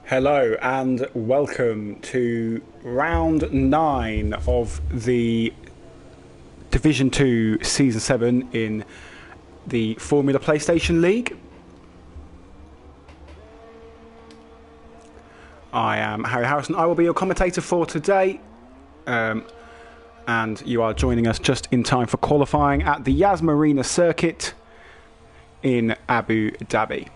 Hello and welcome to round 9 of the Division 2 Season 7 in the Formula PlayStation League. I am Harry Harrison. I will be your commentator for today. And you are joining us just in time for qualifying at the Marina circuit in Abu Dhabi.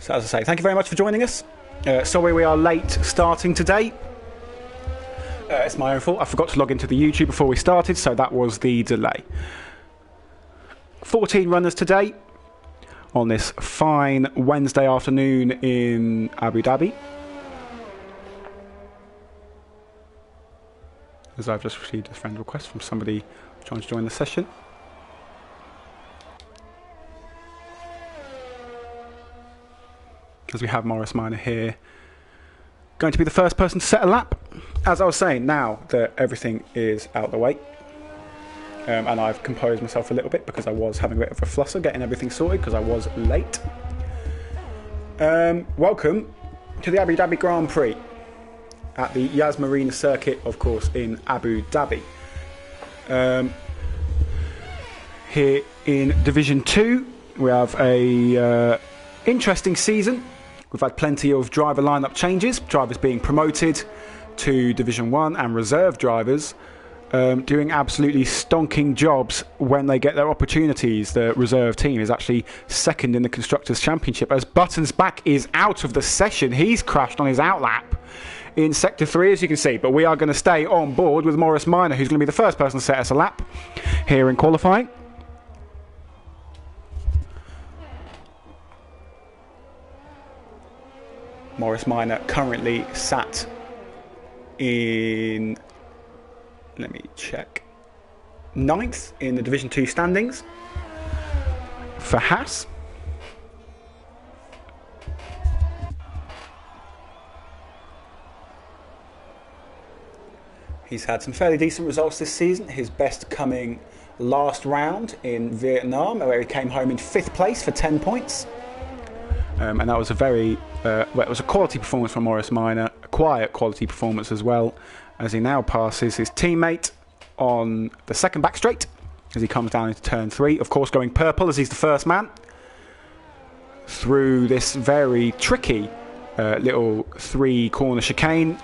So as I say, thank you very much for joining us. Sorry we are late starting today. It's my own fault. I forgot to log into the YouTube before we started, so that was the delay. 14 runners today on this fine Wednesday afternoon in Abu Dhabi. As I've just received a friend request from somebody trying to join the session. Because we have Marina here, going to be the first person to set a lap. As I was saying, now that everything is out the way, and I've composed myself a little bit because I was having a bit of a fluster getting everything sorted because I was late. Welcome to the Abu Dhabi Grand Prix at the Marina circuit, of course, in Abu Dhabi. Here in Division 2, we have a interesting season. We've had plenty of driver lineup changes, drivers being promoted to Division 1 and reserve drivers doing absolutely stonking jobs when they get their opportunities. The reserve team is actually second in the Constructors' Championship as Buttons back is out of the session. He's crashed on his outlap in Sector 3, as you can see, but we are going to stay on board with Marina, who's going to be the first person to set us a lap here in qualifying. Marina currently sat in, let me check, 9th in the Division 2 standings for Haas. He's had some fairly decent results this season, his best coming last round in Vietnam, where he came home in 5th place for 10 points. And that was a very, it was a quality performance from Marina, a quiet quality performance as well, as he now passes his teammate on the second back straight as he comes down into turn 3. Of course, going purple as he's the first man through this very tricky little 3-corner chicane.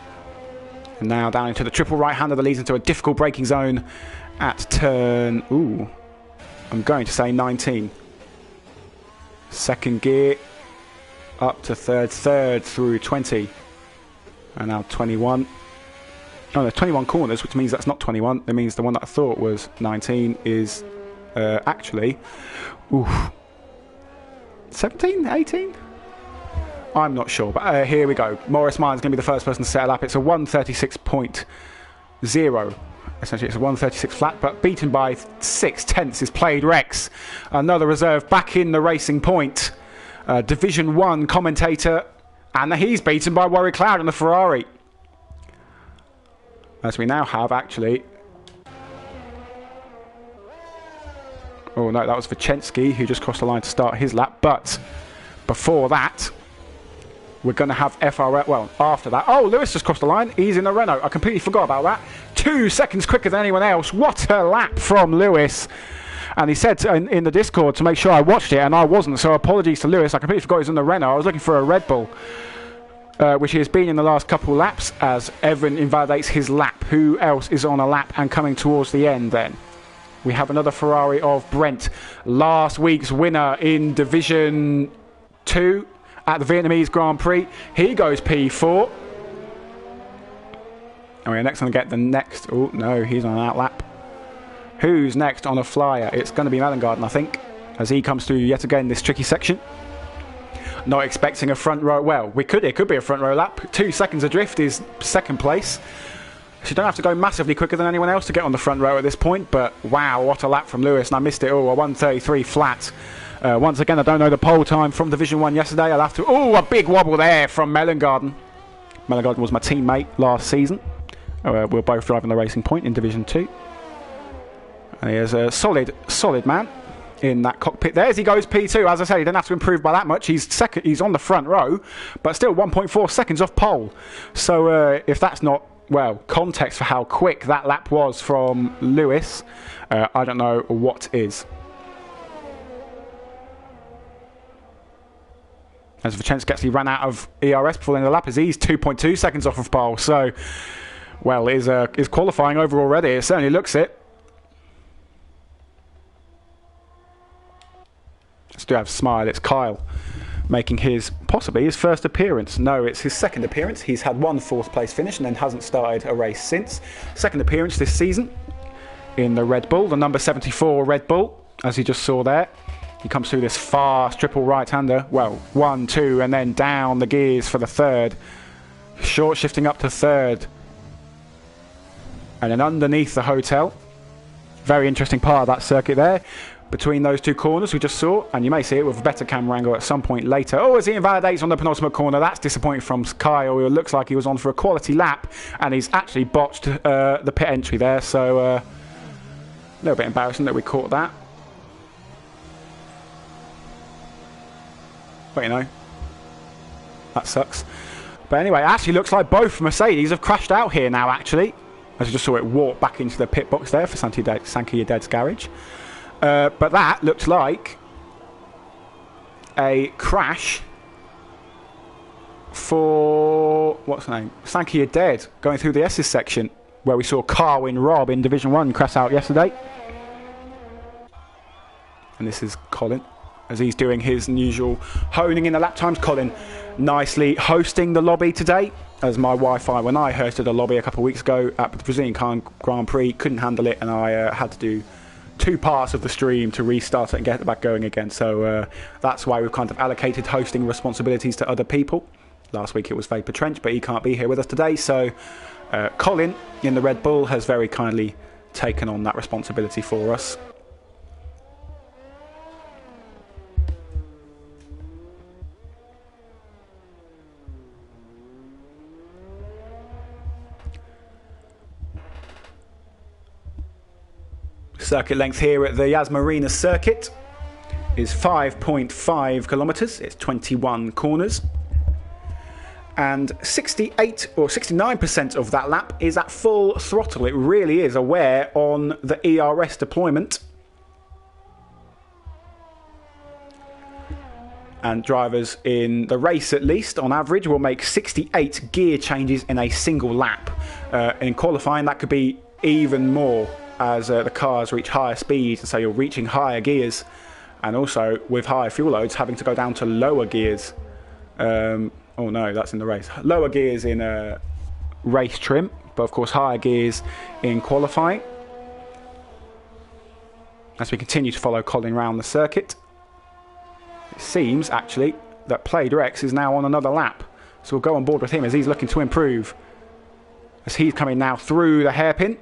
And now down into the triple right-hander that leads into a difficult braking zone at turn, I'm going to say 19. Second gear. Up to third through 20, and now 21. Oh, there's 21 corners, which means that's not 21. That means the one that I thought was 19 is actually 17, 18. I'm not sure, but here we go. Marina's going to be the first person to set a lap. It's a 136.0. Essentially, it's a 136 flat, but beaten by 6/10 is Played Rex. Another reserve back in the racing point. Division 1 commentator, and he's beaten by Warwick Cloud on the Ferrari. As we now have, actually... Oh no, that was Vichensky, who just crossed the line to start his lap, but before that, we're going to have FRL... Well, after that... Oh, Lewis just crossed the line. He's in a Renault. I completely forgot about that. 2 seconds quicker than anyone else. What a lap from Lewis. And he said in the Discord to make sure I watched it, and I wasn't, so apologies to Lewis. I completely forgot he was in the Renault. I was looking for a Red Bull, which he has been in the last couple of laps, as Evan invalidates his lap. Who else is on a lap and coming towards the end then? We have another Ferrari of Brent, last week's winner in Division 2 at the Vietnamese Grand Prix. He goes P4. And we're next going to get the next... Oh, no, he's on an outlap. Who's next on a flyer? It's going to be Mellengarden, I think, as he comes through yet again this tricky section. Not expecting a front row. Well, it could be a front row lap. 2 seconds adrift is second place. So you don't have to go massively quicker than anyone else to get on the front row at this point. But wow, what a lap from Lewis, and I missed it all. A 133 flat. Once again, I don't know the pole time from Division 1 yesterday. I'll have to... Oh, a big wobble there from Mellengarden. Mellengarden was my teammate last season. We're both driving the racing point in Division 2. And he is a solid man in that cockpit there as he goes P2. As I said, he didn't have to improve by that much. He's second. He's on the front row, but still 1.4 seconds off pole. So if that's not, well, context for how quick that lap was from Lewis, I don't know what is. As Vicente actually ran out of ERS before the end of the lap, as he's 2.2 seconds off of pole. So, well, is qualifying over already. It certainly looks it. Let's do have a smile. It's Kyle making possibly his first appearance. No, it's his second appearance. He's had one fourth place finish and then hasn't started a race since. Second appearance this season in the Red Bull, the number 74 Red Bull, as you just saw there. He comes through this fast triple right-hander. Well, 1, 2, and then down the gears for the third. Short shifting up to third. And then underneath the hotel. Very interesting part of that circuit there. Between those two corners we just saw. And you may see it with a better camera angle at some point later. Oh, as he invalidates on the penultimate corner. That's disappointing from Kyle. It looks like he was on for a quality lap. And he's actually botched the pit entry there. So, a little bit embarrassing that we caught that. But you know, that sucks. But anyway, it actually looks like both Mercedes have crashed out here now, actually. As you just saw it walk back into the pit box there for Sankey Yeded's garage. But that looked like a crash for, what's the name? Sankey Yeded going through the S's section, where we saw Carwin Robb in Division 1 crash out yesterday. And this is Colin, as he's doing his usual honing in the lap times. Colin nicely hosting the lobby today, as my Wi-Fi, when I hosted a lobby a couple of weeks ago at the Brazilian Grand Prix, couldn't handle it, and I had to do 2 parts of the stream to restart it and get it back going again. So that's why we've kind of allocated hosting responsibilities to other people. Last week it was Vapor Trench, but he can't be here with us today. So Colin in the Red Bull has very kindly taken on that responsibility for us. Circuit length here at the Marina circuit is 5.5 kilometres. It's 21 corners. And 68 or 69% of that lap is at full throttle. It really is aware on the ERS deployment. And drivers in the race, at least, on average, will make 68 gear changes in a single lap. In qualifying, that could be even more, as the cars reach higher speeds, and so you're reaching higher gears, and also with higher fuel loads having to go down to lower gears. Oh no, that's in the race. Lower gears in race trim, but of course higher gears in qualifying. As we continue to follow Colin around the circuit, it seems actually that Played-Rex is now on another lap, so we'll go on board with him as he's looking to improve, as he's coming now through the hairpin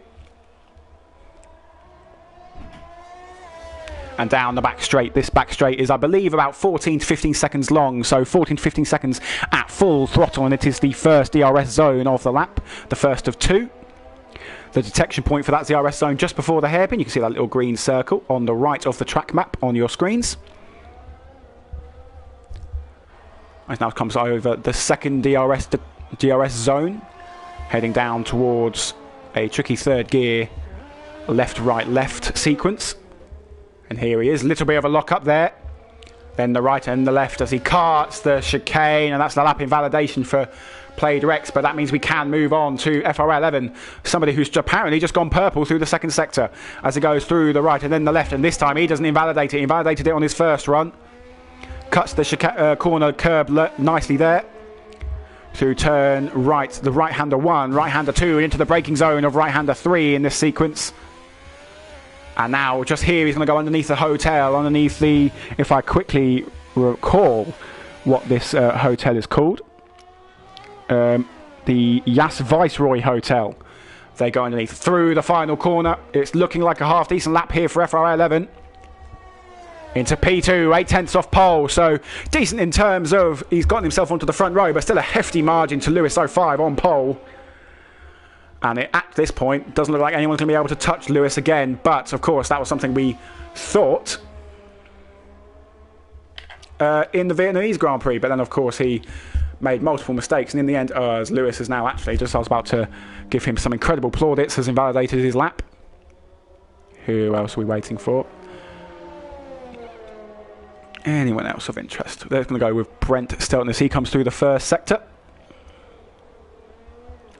and down the back straight. This back straight is, I believe, about 14 to 15 seconds long, so 14 to 15 seconds at full throttle, and it is the first DRS zone of the lap, the first of 2. The detection point for that DRS zone just before the hairpin. You can see that little green circle on the right of the track map on your screens. It now comes over the second DRS zone, heading down towards a tricky third gear left, right, left sequence. And here he is, a little bit of a lock up there. Then the right and the left as he carts the chicane, and that's the lap invalidation for Played-Rex, but that means we can move on to FR11, somebody who's apparently just gone purple through the second sector as he goes through the right and then the left, and this time he doesn't invalidate it. He invalidated it on his first run. Cuts the corner curb nicely there to turn right, the right-hander 1, right-hander 2 into the braking zone of right-hander 3 in this sequence. And now, just here, he's going to go underneath the hotel, underneath the, if I quickly recall what this hotel is called, the Yas Viceroy Hotel. They go underneath through the final corner. It's looking like a half-decent lap here for FR11. Into P2, 8/10 off pole, so decent in terms of he's gotten himself onto the front row, but still a hefty margin to Lewis 05 on pole. And at this point, doesn't look like anyone's going to be able to touch Lewis again. But, of course, that was something we thought in the Vietnamese Grand Prix. But then, of course, he made multiple mistakes. And in the end, as Lewis is now actually, just I was about to give him some incredible plaudits, has invalidated his lap. Who else are we waiting for? Anyone else of interest? They're going to go with Brent Stelton as he comes through the first sector.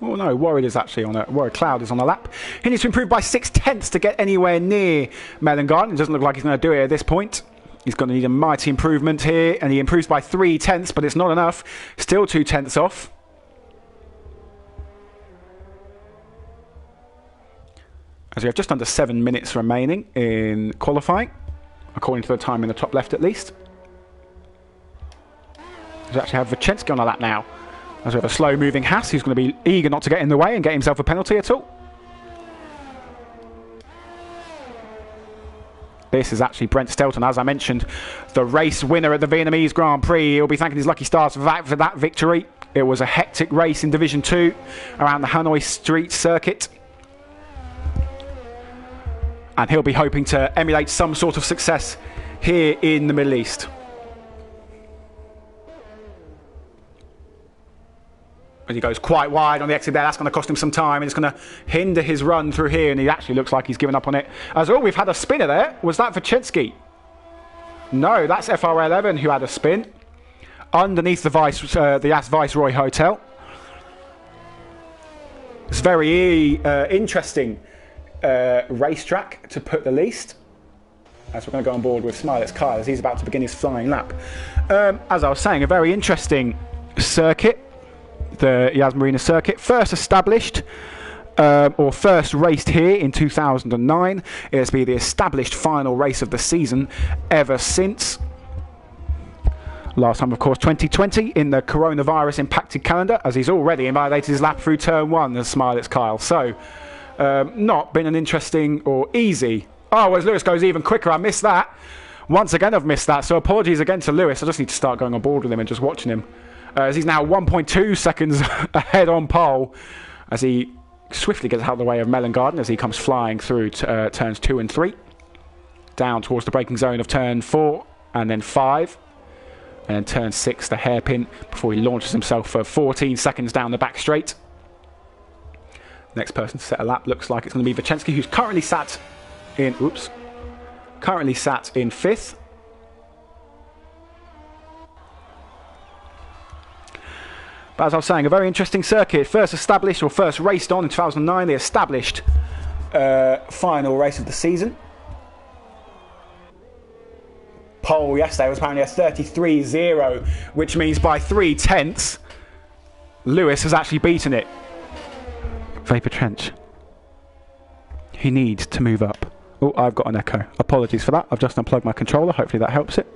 Oh no, Warren is actually on Warren Cloud is on a lap. He needs to improve by 0.6 to get anywhere near Mellengarden. It doesn't look like he's going to do it at this point. He's going to need a mighty improvement here, and he improves by 0.3, but it's not enough. Still 0.2 off. As we have just under 7 minutes remaining in qualifying, according to the time in the top left at least. We actually have Wojciechowski on a lap now. As we have a slow-moving Haas who's going to be eager not to get in the way and get himself a penalty at all. This is actually Brent Stelton, as I mentioned, the race winner at the Vietnamese Grand Prix. He'll be thanking his lucky stars for that victory. It was a hectic race in Division 2 around the Hanoi Street circuit. And he'll be hoping to emulate some sort of success here in the Middle East. As he goes quite wide on the exit there, that's going to cost him some time, and it's going to hinder his run through here, and he actually looks like he's given up on it. As well, we've had a spinner there. Was that Wojciechowski? No, that's FR11 who had a spin underneath the As Viceroy Hotel. It's very interesting racetrack, to put the least. As we're going to go on board with Smilett's Kyle as he's about to begin his flying lap. As I was saying, a very interesting circuit. The Yas Marina circuit, first established or first raced here in 2009. It has been the established final race of the season ever since. Last time, of course, 2020 in the coronavirus impacted calendar, as he's already invalidated his lap through turn 1 as Smilett's Kyle. So, not been an interesting or easy. Oh, as Lewis goes even quicker, I missed that. Once again, I've missed that. So apologies again to Lewis. I just need to start going on board with him and just watching him. As he's now 1.2 seconds ahead on pole, as he swiftly gets out of the way of Mellengarden as he comes flying through turns 2 and 3, down towards the braking zone of turn 4 and then 5, and then turn 6, the hairpin, before he launches himself for 14 seconds down the back straight. Next person to set a lap looks like it's going to be Wojciechowski, who's currently sat in 5th. But as I was saying, a very interesting circuit. First established, or first raced on in 2009, the established final race of the season. Pole yesterday was apparently a 33.0, which means by 0.3, Lewis has actually beaten it. Vapor Trench. He needs to move up. Oh, I've got an echo. Apologies for that. I've just unplugged my controller. Hopefully that helps it.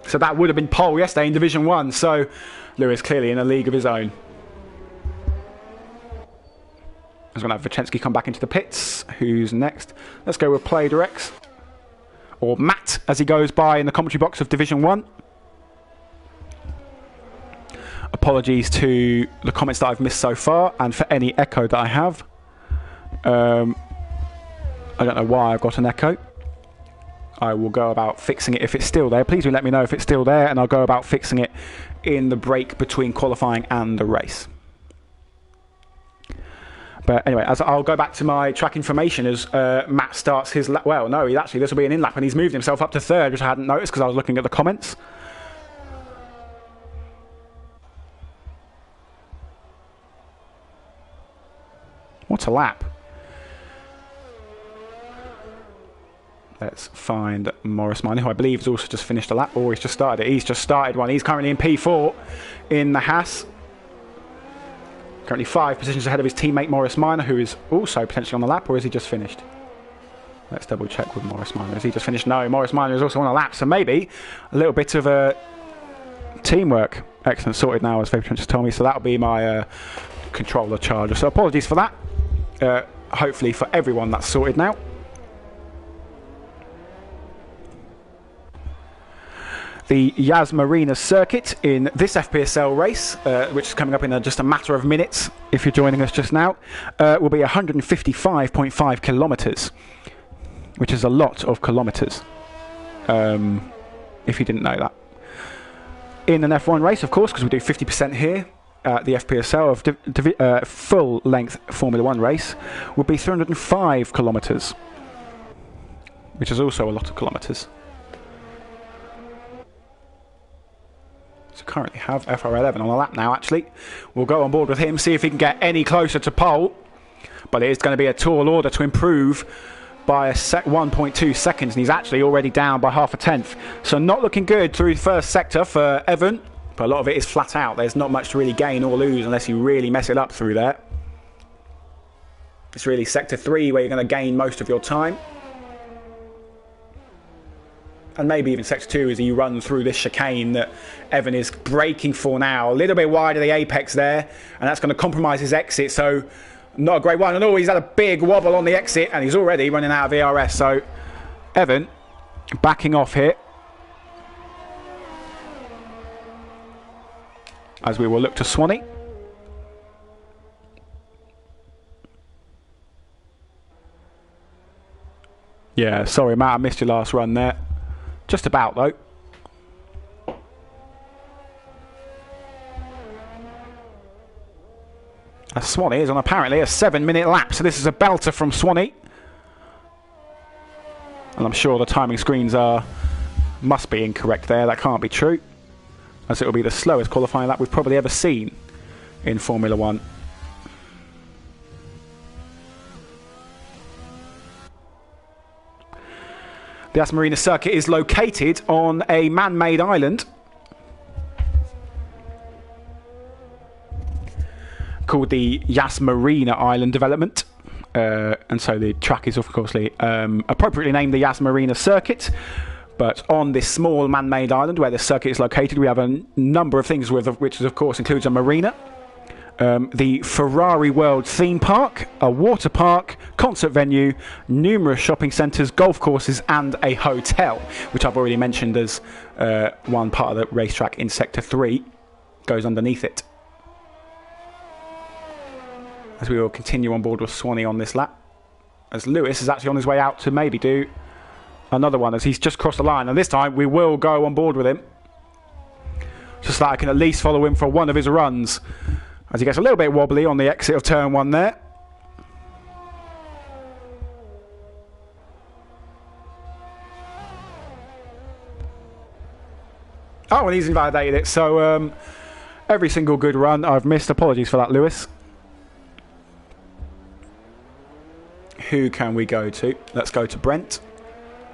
So that would have been pole yesterday in Division 1. So Lewis clearly in a league of his own. I'm going to have Wojciechowski come back into the pits. Who's next? Let's go with Play Directs. Or Matt, as he goes by in the commentary box of Division 1. Apologies to the comments that I've missed so far, and for any echo that I have. I don't know why I've got an echo. I will go about fixing it if it's still there. Please do let me know if it's still there, and I'll go about fixing it in the break between qualifying and the race. But anyway, as I'll go back to my track information as Matt starts his lap. Well, no, this will be an in-lap, and he's moved himself up to 3rd, which I hadn't noticed because I was looking at the comments. What a lap. Let's find Morris Minor, who I believe has also just finished a lap, or he's just started it. He's just started one. He's currently in P4 in the Haas. Currently 5 positions ahead of his teammate Morris Minor, who is also potentially on the lap, or is he just finished? Let's double check with Morris Minor. Is he just finished? No, Morris Minor is also on a lap, so maybe a little bit of a teamwork. Excellent, sorted now, as Vapor just told me, so that'll be my controller charger. So apologies for that. Hopefully for everyone that's sorted now. the Marina circuit in this FPSL race, which is coming up in just a matter of minutes, if you're joining us just now, will be 155.5 kilometres, which is a lot of kilometres, if you didn't know that. In an F1 race, of course, because we do 50% here, the FPSL of full-length Formula 1 race would be 305 kilometres, which is also a lot of kilometres. So currently have FR11 on the lap now, actually. We'll go on board with him, see if he can get any closer to pole. But it is going to be a tall order to improve by 1.2 seconds, and he's actually already down by half a tenth. So not looking good through the first sector for Evan, but a lot of it is flat out. There's not much to really gain or lose unless you really mess it up through there. It's really sector 3 where you're going to gain most of your time. And maybe even sector 2 as you run through this chicane that Evan is braking for now. A little bit wide of the apex there, and that's going to compromise his exit, so not a great one. And he's had a big wobble on the exit, and he's already running out of ERS. So Evan backing off here, as we will look to Swanee. Yeah, sorry Matt, I missed your last run there. Just about, though. As Swanee is on apparently a 7-minute lap, so this is a belter from Swanee. And I'm sure the timing screens must be incorrect there. That can't be true, as it will be the slowest qualifying lap we've probably ever seen in Formula 1. The Marina circuit is located on a man-made island called the Marina Island Development. And so the track is, of course, appropriately named the Marina circuit. But on this small man-made island where the circuit is located, we have a number of things, which of course includes a marina, the Ferrari World theme park, a water park, concert venue, numerous shopping centres, golf courses and a hotel, which I've already mentioned as one part of the racetrack in Sector 3 goes underneath it. As we will continue on board with Swanee on this lap, as Lewis is actually on his way out to maybe do another one, as he's just crossed the line, and this time we will go on board with him, just so that I can at least follow him for one of his runs, as he gets a little bit wobbly on the exit of turn 1 there. Oh, and he's invalidated it. So every single good run I've missed. Apologies for that, Lewis. Who can we go to? Let's go to Brent,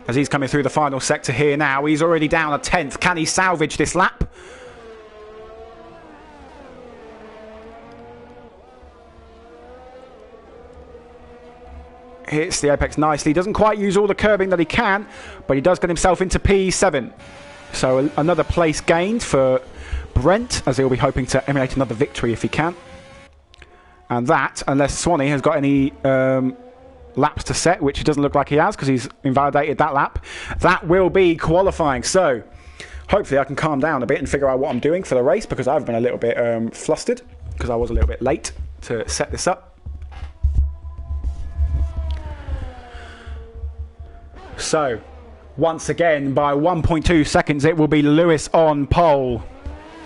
as he's coming through the final sector here now. He's already down a tenth. Can he salvage this lap? Hits the apex nicely. Doesn't quite use all the curbing that he can, but he does get himself into P7. So another place gained for Brent, as he'll be hoping to emulate another victory if he can. And that, unless Swanee has got any laps to set, which it doesn't look like he has because he's invalidated that lap, that will be qualifying. So hopefully I can calm down a bit and figure out what I'm doing for the race, because I've been a little bit flustered because I was a little bit late to set this up. So, once again, by 1.2 seconds, it will be Lewis on pole.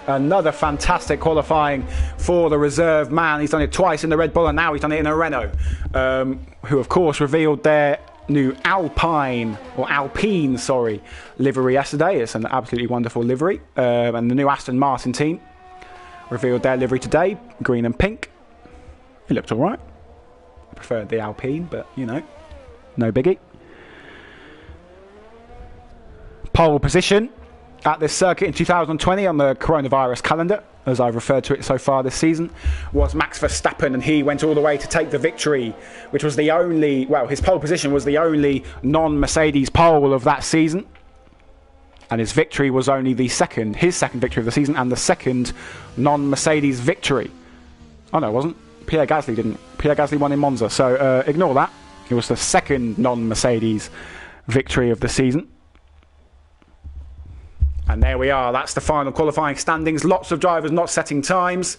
Another fantastic qualifying for the reserve man. He's done it twice in the Red Bull, and now he's done it in a Renault, who, of course, revealed their new Alpine livery yesterday. It's an absolutely wonderful livery. And the new Aston Martin team revealed their livery today, green and pink. It looked all right. I preferred the Alpine, but, you know, no biggie. Pole position at this circuit in 2020 on the coronavirus calendar, as I've referred to it so far this season, was Max Verstappen, and he went all the way to take the victory, which was the only, well, his pole position was the only non-Mercedes pole of that season, and his victory was only his second victory of the season, and the second non-Mercedes victory. Oh no, it wasn't. Pierre Gasly didn't. Pierre Gasly won in Monza, so ignore that. It was the second non-Mercedes victory of the season. And there we are. That's the final qualifying standings. Lots of drivers not setting times.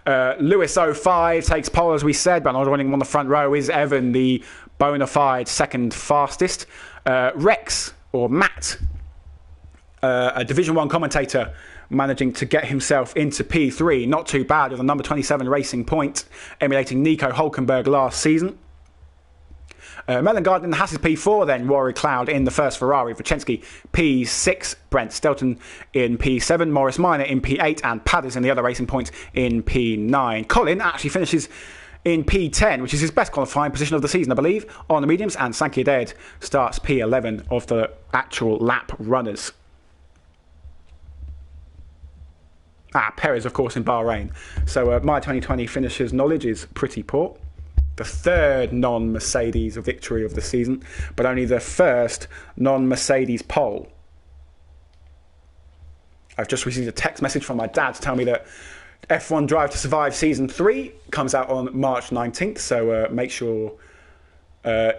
Lewis 05 takes pole, as we said, but not running on the front row is Evan, the bona fide second fastest. Rex, or Matt, a Division 1 commentator, managing to get himself into P3. Not too bad, with a number 27 racing point, emulating Nico Hulkenberg last season. Mellengarden has his P4 then, Rory Cloud in the first Ferrari, Vicensky P6, Brent Stelton in P7, Morris Minor in P8, and Padders in the other racing points in P9. Colin actually finishes in P10, which is his best qualifying position of the season, I believe, on the mediums, and Sankey Dead starts P11 of the actual lap runners. Perez, of course, in Bahrain. So my 2020 finishers knowledge is pretty poor. The third non-Mercedes victory of the season, but only the first non-Mercedes pole. I've just received a text message from my dad to tell me that F1 Drive to Survive Season 3 comes out on March 19th, so make sure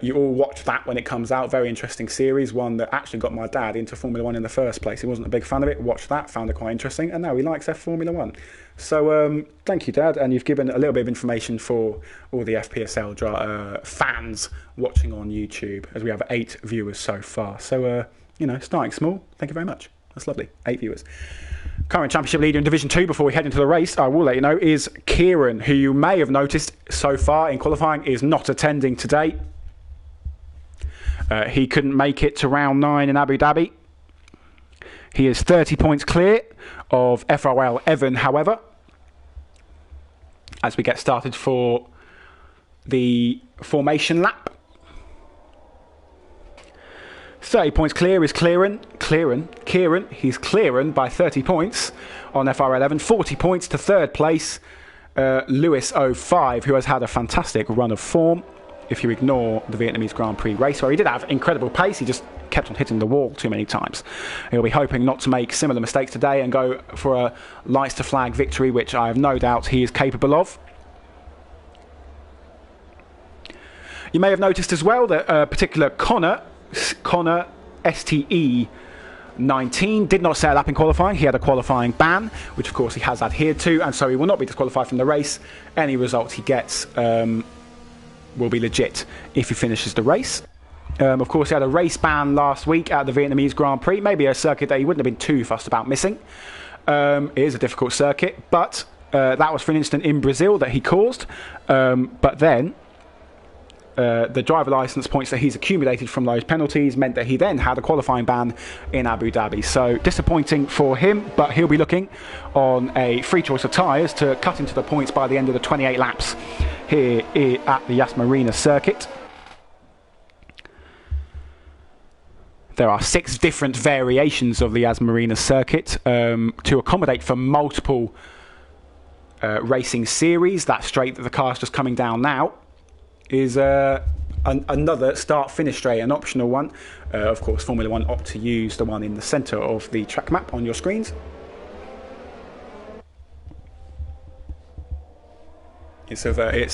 you all watch that when it comes out. Very interesting series, one that actually got my dad into Formula 1 in the first place. He wasn't a big fan of it, watched that, found it quite interesting, and now he likes Formula 1. So thank you, Dad, and you've given a little bit of information for all the FPSL fans watching on YouTube, as we have 8 viewers so far. So, starting small, thank you very much. That's lovely, 8 viewers. Current championship leader in Division 2 before we head into the race, I will let you know, is Kieran, who you may have noticed so far in qualifying is not attending today. He couldn't make it to round 9 in Abu Dhabi. He is 30 points clear of FRL Evan, however, as we get started for the formation lap. 30 points clear is Kieran. He's clearing by 30 points on FRL 11. 40 points to third place, Lewis 05, who has had a fantastic run of form. If you ignore the Vietnamese Grand Prix race, where he did have incredible pace, he just kept on hitting the wall too many times. He'll be hoping not to make similar mistakes today and go for a lights to flag victory, which I have no doubt he is capable of. You may have noticed as well that a particular Connor STE 19 did not set a lap in qualifying. He had a qualifying ban, which of course he has adhered to, and so he will not be disqualified from the race. Any result he gets will be legit if he finishes the race. Of course, he had a race ban last week at the Vietnamese Grand Prix, maybe a circuit that he wouldn't have been too fussed about missing. It is a difficult circuit, but that was for an incident in Brazil that he caused. But then the driver licence points that he's accumulated from those penalties meant that he then had a qualifying ban in Abu Dhabi. So disappointing for him, but he'll be looking on a free choice of tyres to cut into the points by the end of the 28 laps here at the Marina circuit. There are 6 different variations of the Marina circuit to accommodate for multiple racing series. That straight that the car's just coming down now is another start-finish straight, an optional one. Of course, Formula 1 opt to use the one in the centre of the track map on your screens. It's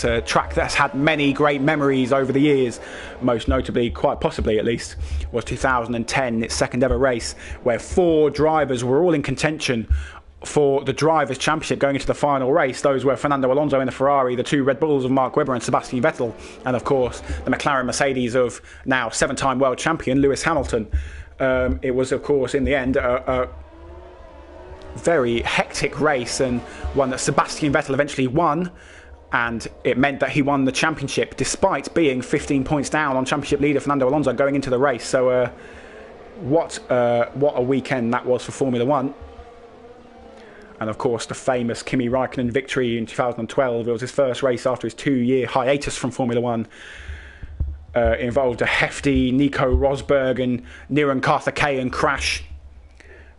a track that's had many great memories over the years. Most notably, quite possibly at least, was 2010, its second ever race, where 4 drivers were all in contention for the Drivers' Championship going into the final race. Those were Fernando Alonso in the Ferrari, the 2 Red Bulls of Mark Webber and Sebastian Vettel, and of course the McLaren Mercedes of now 7-time world champion Lewis Hamilton. It was, of course, in the end a very hectic race, and one that Sebastian Vettel eventually won. And it meant that he won the championship despite being 15 points down on championship leader Fernando Alonso going into the race. So what a weekend that was for Formula 1. And of course the famous Kimi Raikkonen victory in 2012. It was his first race after his 2-year hiatus from Formula 1. Involved a hefty Nico Rosberg and Niran Karthikeyan crash.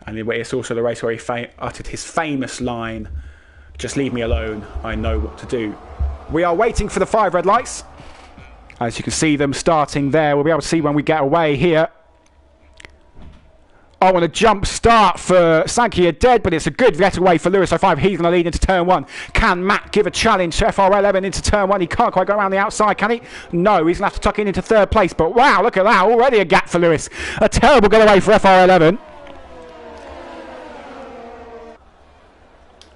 And it's also the race where he uttered his famous line, "Just leave me alone, I know what to do." We are waiting for the 5 red lights. As you can see them starting there. We'll be able to see when we get away here. Oh, and a jump start for Sankey dead, but it's a good getaway for Lewis 05. He's going to lead into turn 1. Can Matt give a challenge to FRL 11 into turn 1? He can't quite go around the outside, can he? No, he's going to have to tuck in into third place. But wow, look at that. Already a gap for Lewis. A terrible getaway for FRL 11.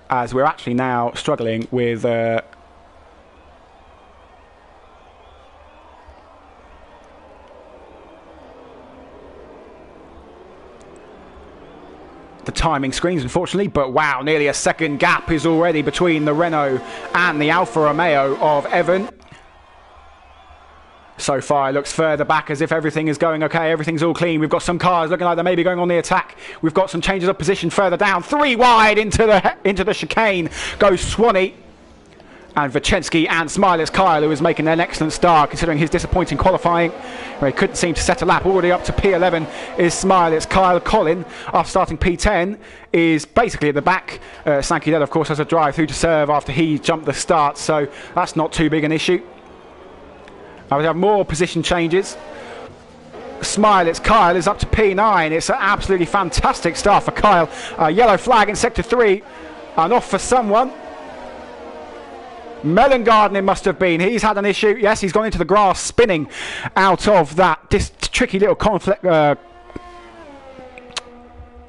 as we're actually now struggling with the timing screens, unfortunately. But wow, nearly a second gap is already between the Renault and the Alfa Romeo of Evan. So far, it looks further back as if everything is going okay. Everything's all clean. We've got some cars looking like they may be going on the attack. We've got some changes of position further down. 3 wide into the chicane goes Swanee. And Wojciechowski and Smiles Kyle, who is making an excellent start considering his disappointing qualifying, where he couldn't seem to set a lap. Already up to P11 is Smiles Kyle. Colin, after starting P10, is basically at the back. Sankey Dead, of course, has a drive through to serve after he jumped the start, so that's not too big an issue. We have more position changes. Smiles Kyle is up to P9. It's an absolutely fantastic start for Kyle. Yellow flag in sector 3, and off for someone. Mellengarden, it must have been. He's had an issue. Yes, he's gone into the grass, spinning out of that tricky little conflict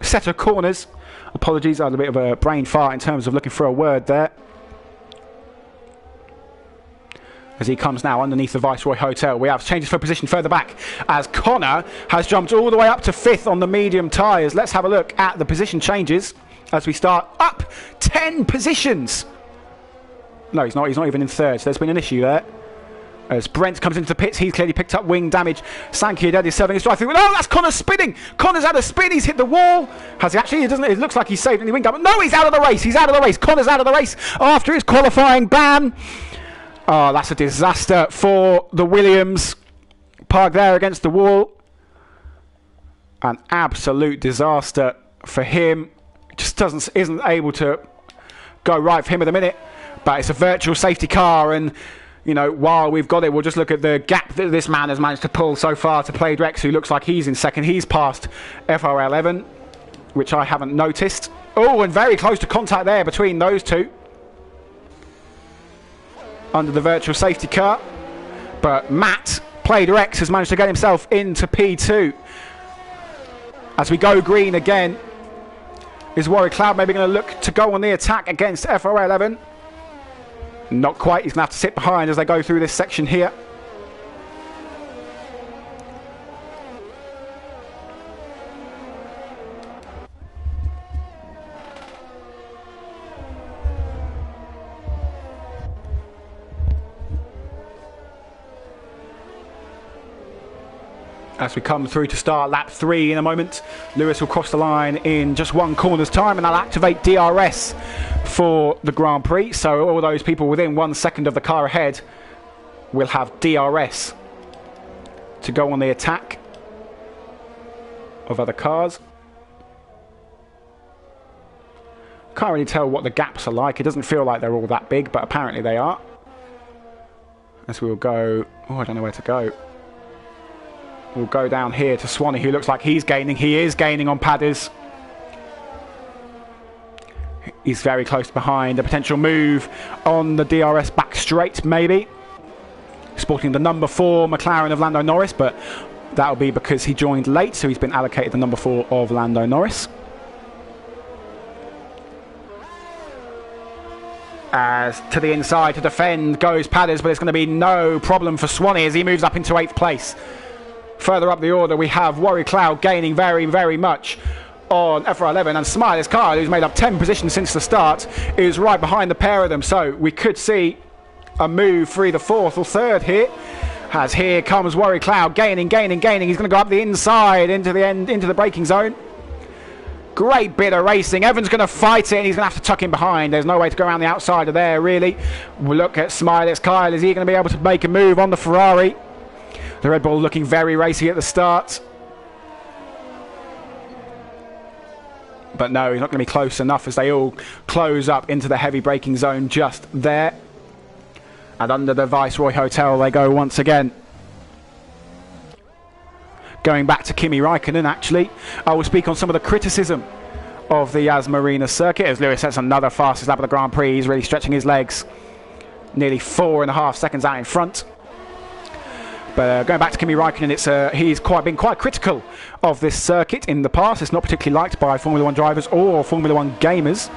set of corners. Apologies, I had a bit of a brain fart in terms of looking for a word there. As he comes now underneath the Viceroy Hotel. We have changes for position further back as Connor has jumped all the way up to 5th on the medium tyres. Let's have a look at the position changes as we start up 10 positions. No, he's not even in 3rd, so there's been an issue there. As Brent comes into the pits, he's clearly picked up wing damage. Sankey Dead is serving his drive through. Oh, that's Connor spinning. Connor's had a spin. He's hit the wall. Has he actually? It looks like he's saved any wing damage. No, he's out of the race. He's out of the race. Connor's out of the race after his qualifying ban. Oh, that's a disaster for the Williams. Parked there against the wall. An absolute disaster for him. Just isn't able to go right for him at the minute. But it's a virtual safety car, and you know, while we've got it, we'll just look at the gap that this man has managed to pull so far to Plaid Rex, who looks like he's in 2nd. He's passed FRL Evan, which I haven't noticed. Oh, and very close to contact there between those two. Under the virtual safety car. But Matt, Plaid Rex, has managed to get himself into P2. As we go green again, is Warwick Cloud maybe going to look to go on the attack against FRL Evan? Not quite. He's going to have to sit behind as they go through this section here. As we come through to start lap 3 in a moment, Lewis will cross the line in just 1 corner's time, and I'll activate DRS for the Grand Prix. So all those people within 1 second of the car ahead will have DRS to go on the attack of other cars. Can't really tell what the gaps are like. It doesn't feel like they're all that big, but apparently they are. As we'll go... Oh, I don't know where to go. We'll go down here to Swanee, who looks like he's gaining. He is gaining on Padders. He's very close behind. A potential move on the DRS back straight, maybe. Sporting the number 4 McLaren of Lando Norris, but that'll be because he joined late, so he's been allocated the number 4 of Lando Norris. As to the inside to defend goes Padders, but it's going to be no problem for Swanee as he moves up into 8th place. Further up the order, we have Warwick Cloud gaining very, very much on FR11, and Smiles Kyle, who's made up 10 positions since the start, is right behind the pair of them. So we could see a move for either 4th or 3rd here. As here comes Warwick Cloud gaining. He's going to go up the inside into the braking zone. Great bit of racing. Evan's going to fight it, and he's going to have to tuck in behind. There's no way to go around the outside of there, really. We'll look at Smiles Kyle. Is he going to be able to make a move on the Ferrari? The Red Bull looking very racy at the start. But no, he's not going to be close enough as they all close up into the heavy braking zone just there. And under the Viceroy Hotel they go once again. Going back to Kimi Räikkönen, actually, I will speak on some of the criticism of the Marina circuit. As Lewis sets another fastest lap of the Grand Prix, he's really stretching his legs. Nearly 4.5 seconds out in front. But going back to Kimi Räikkönen, he's been quite critical of this circuit in the past. It's not particularly liked by Formula 1 drivers or Formula 1 gamers.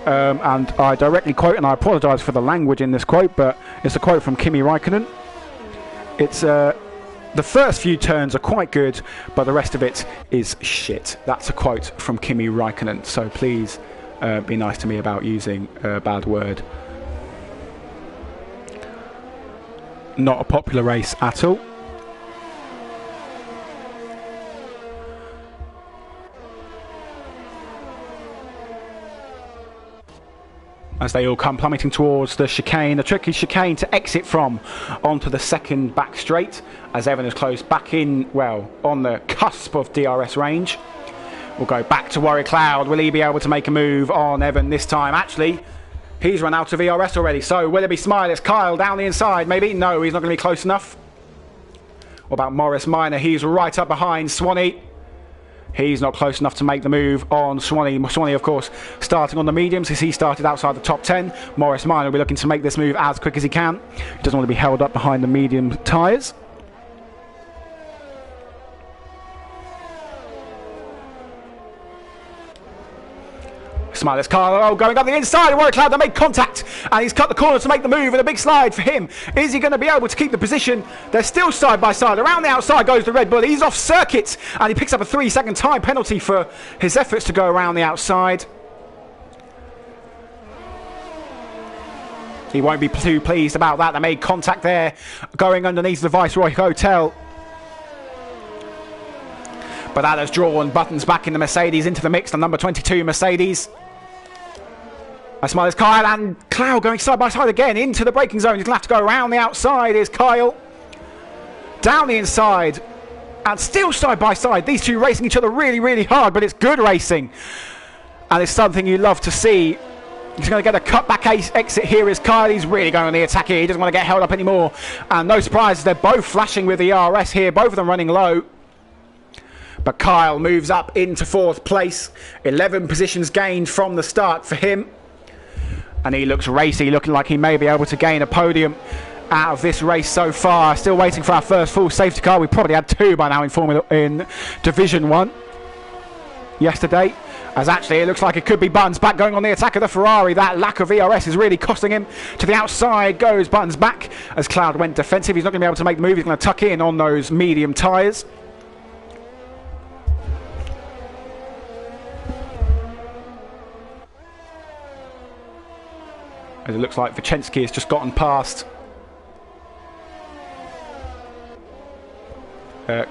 and I directly quote, and I apologise for the language in this quote, but it's a quote from Kimi Räikkönen. It's the first few turns are quite good, but the rest of it is shit. That's a quote from Kimi Räikkönen, so please be nice to me about using a bad word. Not a popular race at all. As they all come plummeting towards the chicane, the tricky chicane to exit from onto the second back straight, as Evan is close back in, well, on the cusp of DRS range. We'll go back to Warwick Cloud. Will he be able to make a move on Evan this time? Actually, he's run out of ERS already, so will it be Smiley's Kyle down the inside? Maybe? No, he's not going to be close enough. What about Morris Minor? He's right up behind Swanee. He's not close enough to make the move on Swanee. Swanee, of course, starting on the mediums as he started outside the top 10. Morris Minor will be looking to make this move as quick as he can. He doesn't want to be held up behind the medium tyres. Smiley's car, going up the inside of Warwick Cloud. They make contact, and he's cut the corner to make the move, and a big slide for him. Is he going to be able to keep the position? They're still side by side. Around the outside goes the Red Bull. He's off circuit, and he picks up a 3-second time penalty for his efforts to go around the outside. He won't be too pleased about that. They made contact there, going underneath the Viceroy Hotel. But that has drawn Buttons back in the Mercedes into the mix, the number 22 Mercedes. Smiley's Kyle, and Cloud going side by side again into the braking zone. He's going to have to go around the outside. Is Kyle down the inside, and still side by side. These two racing each other really, really hard, but it's good racing, and it's something you love to see. He's going to get a cutback exit here. Is Kyle. He's really going on the attack here. He doesn't want to get held up anymore, and no surprise, they're both flashing with the ERS here. Both of them running low. But Kyle moves up into 4th place. 11 positions gained from the start for him. And he looks racy, looking like he may be able to gain a podium out of this race so far. Still waiting for our first full safety car. We probably had 2 by now in Division 1 yesterday. As actually it looks like it could be Buttons back going on the attack of the Ferrari. That lack of ERS is really costing him. To the outside goes Buttons back as Cloud went defensive. He's not going to be able to make the move. He's going to tuck in on those medium tyres. As it looks like Vicensky has just gotten past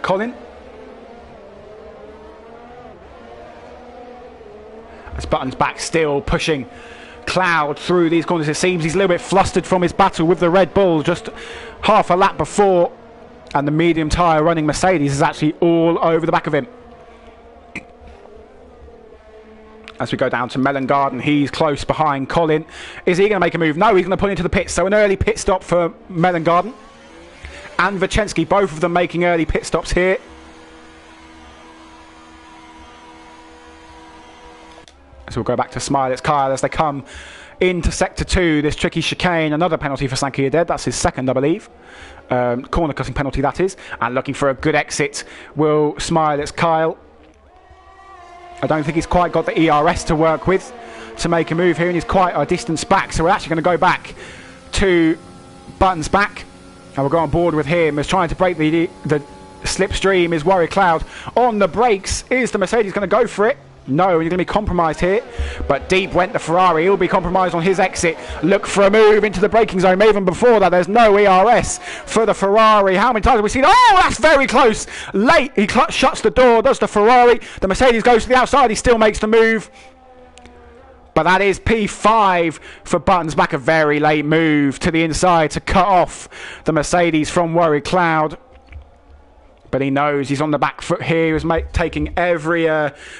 Colin. As Buttons back still pushing Cloud through these corners. It seems he's a little bit flustered from his battle with the Red Bull just half a lap before, and the medium tyre running Mercedes is actually all over the back of him. As we go down to Mellon Garden, he's close behind Colin. Is he going to make a move? No, he's going to pull into the pits. So an early pit stop for Mellon Garden and Vicensky, both of them making early pit stops here. So we'll go back to Smiley's Kyle as they come into Sector 2, this tricky chicane. Another penalty for Sankey Dead. That's his second, I believe. Corner cutting penalty, that is. And looking for a good exit will Smiley's Kyle. I don't think he's quite got the ERS to work with to make a move here, and he's quite a distance back. So we're actually going to go back to Buttons back, and we'll go on board with him as trying to break the slipstream is Warwick Cloud. On the brakes, is the Mercedes going to go for it? No, you're going to be compromised here. But deep went the Ferrari. He'll be compromised on his exit. Look for a move into the braking zone. Even before that, there's no ERS for the Ferrari. How many times have we seen? Oh, that's very close. Late. He shuts the door, does the Ferrari. The Mercedes goes to the outside. He still makes the move. But that is P5 for Buttons back. A very late move to the inside to cut off the Mercedes from Warwick Cloud. But he knows he's on the back foot here. He was taking every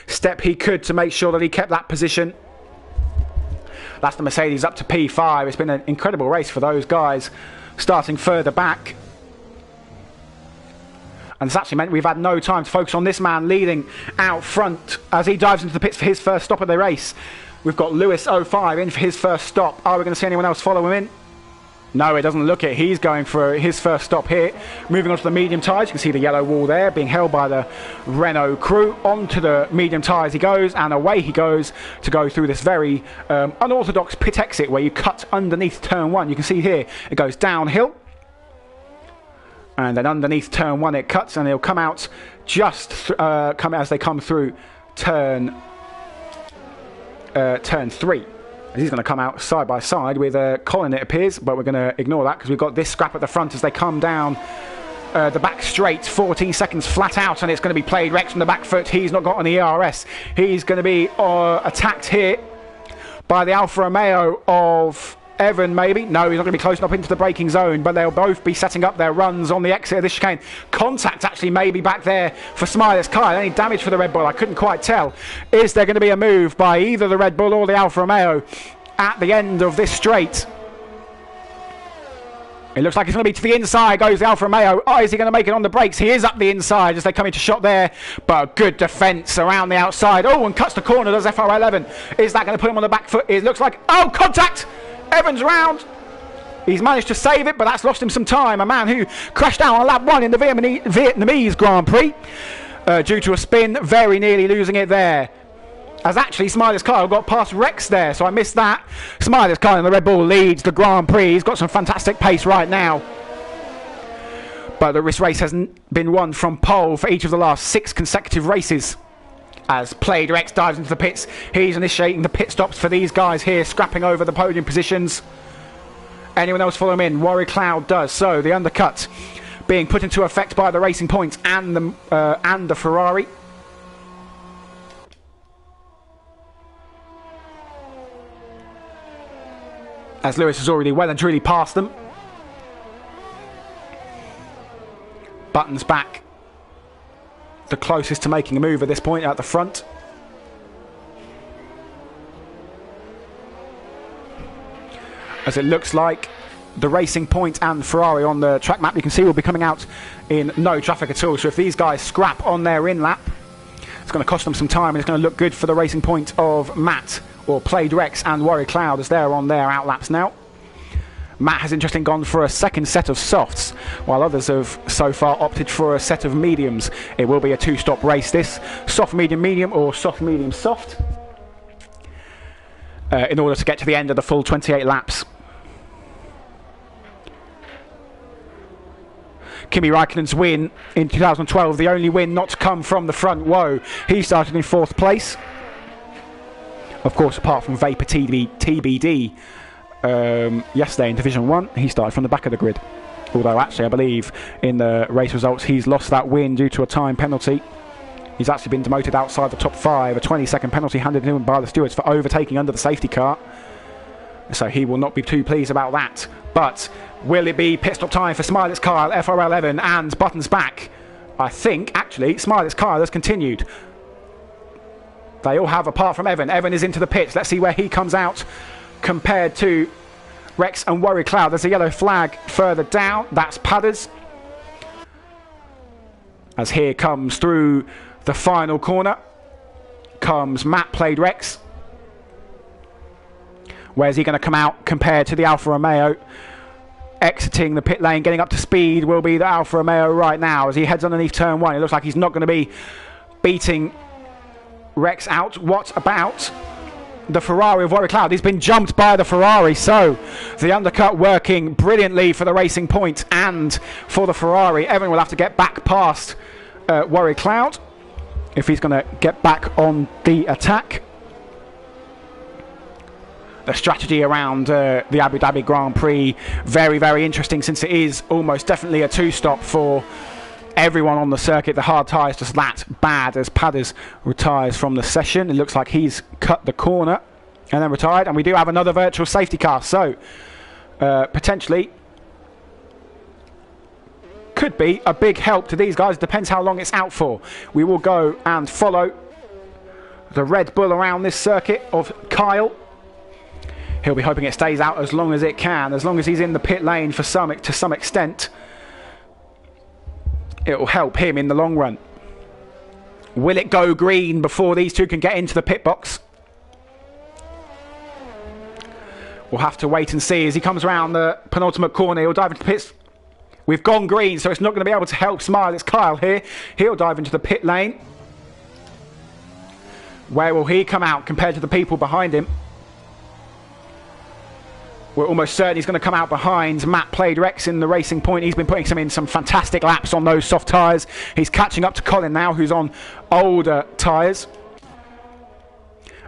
step he could to make sure that he kept that position. That's the Mercedes up to P5. It's been an incredible race for those guys starting further back. And it's actually meant we've had no time to focus on this man leading out front as he dives into the pits for his first stop of the race. We've got Lewis 05 in for his first stop. Are we going to see anyone else follow him in? No, it doesn't look it. He's going for his first stop here. Moving on to the medium tyres. You can see the yellow wall there being held by the Renault crew. Onto the medium tyres he goes, and away he goes to go through this very unorthodox pit exit where you cut underneath turn 1. You can see here it goes downhill. And then underneath turn 1 it cuts, and he'll come out just as they come through turn 3. He's going to come out side by side with Colin, it appears, but we're going to ignore that because we've got this scrap at the front as they come down the back straight, 14 seconds flat out, and it's going to be played Rex from the back foot. He's not got an ERS. He's going to be attacked here by the Alfa Romeo of Evan, maybe. No, he's not going to be close enough into the braking zone, but they'll both be setting up their runs on the exit of this chicane. Contact actually maybe back there for Smiler's car. Any damage for the Red Bull? I couldn't quite tell. Is there going to be a move by either the Red Bull or the Alfa Romeo at the end of this straight? It looks like it's going to be to the inside. Goes the Alfa Romeo. Oh, is he going to make it on the brakes? He is up the inside as they come into shot there. But good defence around the outside. Oh, and cuts the corner. Does FR11. Is that going to put him on the back foot? It looks like... Oh, contact! Evans round. He's managed to save it, but that's lost him some time. A man who crashed down on lap 1 in the Vietnamese Grand Prix due to a spin. Very nearly losing it there. As actually Smiler's car got past Rex there, so I missed that. Smiler's car in the Red Bull leads the Grand Prix. He's got some fantastic pace right now. But this race has been won from pole for each of the last 6 consecutive races. As Played Rex dives into the pits, he's initiating the pit stops for these guys here, scrapping over the podium positions. Anyone else follow him in? Warrior Cloud does. So the undercut being put into effect by the Racing Point and the Ferrari. As Lewis has already well and truly passed them. Buttons back. The closest to making a move at this point at the front. As it looks like the Racing Point and Ferrari on the track map, you can see, will be coming out in no traffic at all. So if these guys scrap on their in lap, it's going to cost them some time, and it's going to look good for the Racing Point of Matt, or Played Rex, and Warrior Cloud as they're on their outlaps now. Matt has interestingly gone for a second set of softs, while others have so far opted for a set of mediums. It will be a 2-stop race this. Soft, medium, medium, or soft, medium, soft. In order to get to the end of the full 28 laps. Kimi Raikkonen's win in 2012, the only win not to come from the front. Whoa, he started in 4th place. Of course, apart from Vapor TBD yesterday in Division 1, he started from the back of the grid. Although actually I believe in the race results he's lost that win due to a time penalty. He's actually been demoted outside the top 5, a 20-second penalty handed to him by the stewards for overtaking under the safety car. So he will not be too pleased about that. But will it be pit stop time for Smiler's car, FR11 and Buttons back? I think actually Smiler's car has continued. They all have, apart from Evan. Evan is into the pits. Let's see where he comes out compared to Rex and Warrior Cloud. There's a yellow flag further down. That's Padders. As here comes through the final corner comes Matt Played Rex. Where's he going to come out compared to the Alfa Romeo? Exiting the pit lane, getting up to speed will be the Alfa Romeo right now as he heads underneath turn 1. It looks like he's not going to be beating Rex out. What about the Ferrari of Warrior Cloud? He's been jumped by the Ferrari, so the undercut working brilliantly for the Racing Point and for the Ferrari. Evan will have to get back past Warrior Cloud if he's going to get back on the attack. The strategy around the Abu Dhabi Grand Prix, very, very interesting, since it is almost definitely a 2-stop for everyone on the circuit. The hard tyres just that bad as Padders retires from the session. It looks like he's cut the corner and then retired. And we do have another virtual safety car. So potentially could be a big help to these guys. Depends how long it's out for. We will go and follow the Red Bull around this circuit of Kyle. He'll be hoping it stays out as long as it can, as long as he's in the pit lane to some extent. It will help him in the long run. Will it go green before these two can get into the pit box? We'll have to wait and see as he comes around the penultimate corner. He'll dive into the pits. We've gone green, so it's not going to be able to help Smile. It's Kyle here. He'll dive into the pit lane. Where will he come out compared to the people behind him? We're almost certain he's going to come out behind Matt Played Rex in the Racing Point. He's been putting some fantastic laps on those soft tyres. He's catching up to Colin now, who's on older tyres.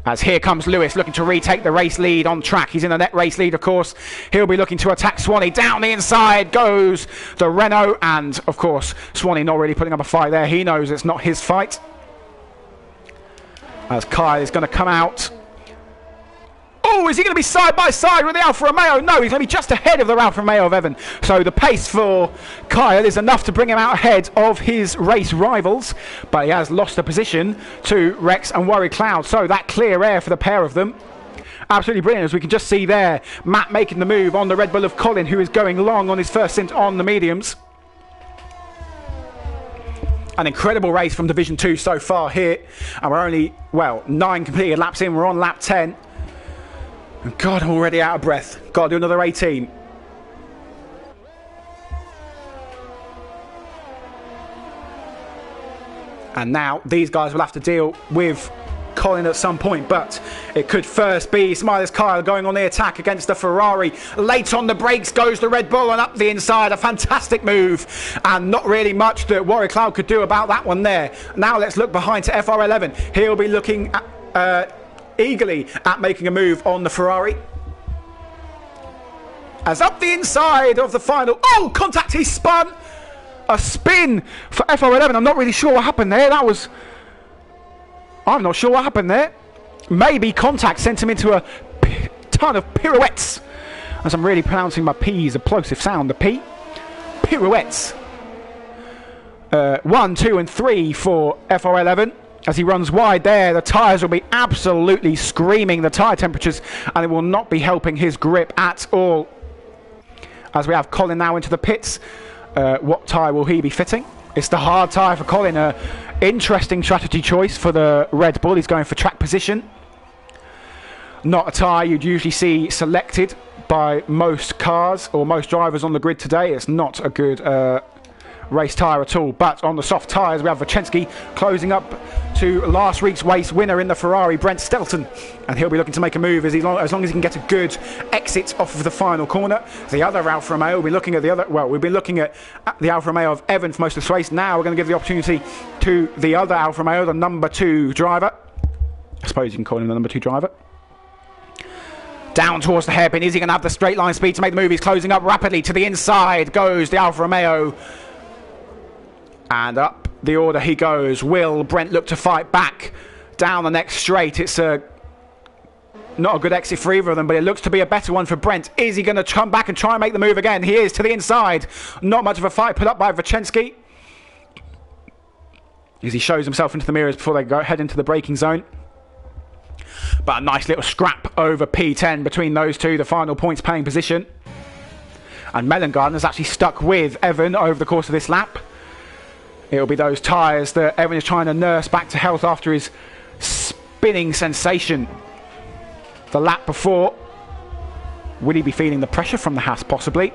As here comes Lewis looking to retake the race lead on track. He's in the net race lead, of course. He'll be looking to attack Swanee. Down the inside goes the Renault. And, of course, Swanee not really putting up a fight there. He knows it's not his fight. As Kyle is going to come out. Oh, is he going to be side by side with the Alfa Romeo? No, he's going to be just ahead of the Alfa Romeo of Evan. So the pace for Kyle is enough to bring him out ahead of his race rivals. But he has lost a position to Rex and Warwick Cloud. So that clear air for the pair of them. Absolutely brilliant, as we can just see there. Matt making the move on the Red Bull of Colin, who is going long on his first stint on the mediums. An incredible race from Division 2 so far here. And we're only, well, 9 completed laps in. We're on lap 10. God, I'm already out of breath. Got to do another 18. And now these guys will have to deal with Colin at some point, but it could first be Smiler's Kyle going on the attack against the Ferrari. Late on the brakes goes the Red Bull and up the inside. A fantastic move, and not really much that Warwick Cloud could do about that one there. Now let's look behind to FR11. He'll be looking at eagerly at making a move on the Ferrari. As up the inside of the final, oh, contact, he spun. A spin for FR11. I'm not really sure what happened there. I'm not sure what happened there. Maybe contact sent him into a ton of pirouettes. As I'm really pronouncing my P's a plosive sound, the P. Pirouettes. 1, 2 and 3 for FR11. As he runs wide there, the tyres will be absolutely screaming the tyre temperatures, and it will not be helping his grip at all. As we have Colin now into the pits, what tyre will he be fitting? It's the hard tyre for Colin. Interesting strategy choice for the Red Bull. He's going for track position. Not a tyre you'd usually see selected by most cars or most drivers on the grid today. It's not a good race tyre at all. But on the soft tyres, we have Wachensky closing up to last week's race winner in the Ferrari, Brent Stelton, and he'll be looking to make a move as long as he can get a good exit off of the final corner. The other Alfa Romeo, we'll be looking at we've been looking at the Alfa Romeo of Evan for most of this race. Now we're going to give the opportunity to the other Alfa Romeo, the number 2 driver. I suppose you can call him the number 2 driver. Down towards the hairpin. Is he going to have the straight line speed to make the move? He's closing up rapidly. To the inside goes the Alfa Romeo. And up the order he goes. Will Brent look to fight back down the next straight? It's not a good exit for either of them, but it looks to be a better one for Brent. Is he going to come back and try and make the move again? He is, to the inside. Not much of a fight put up by Wachensky as he shows himself into the mirrors before they head into the braking zone. But a nice little scrap over P10 between those two, the final points paying position. And Mellengarden has actually stuck with Evan over the course of this lap. It'll be those tyres that Evan is trying to nurse back to health after his spinning sensation the lap before. Will he be feeling the pressure from the Haas? Possibly.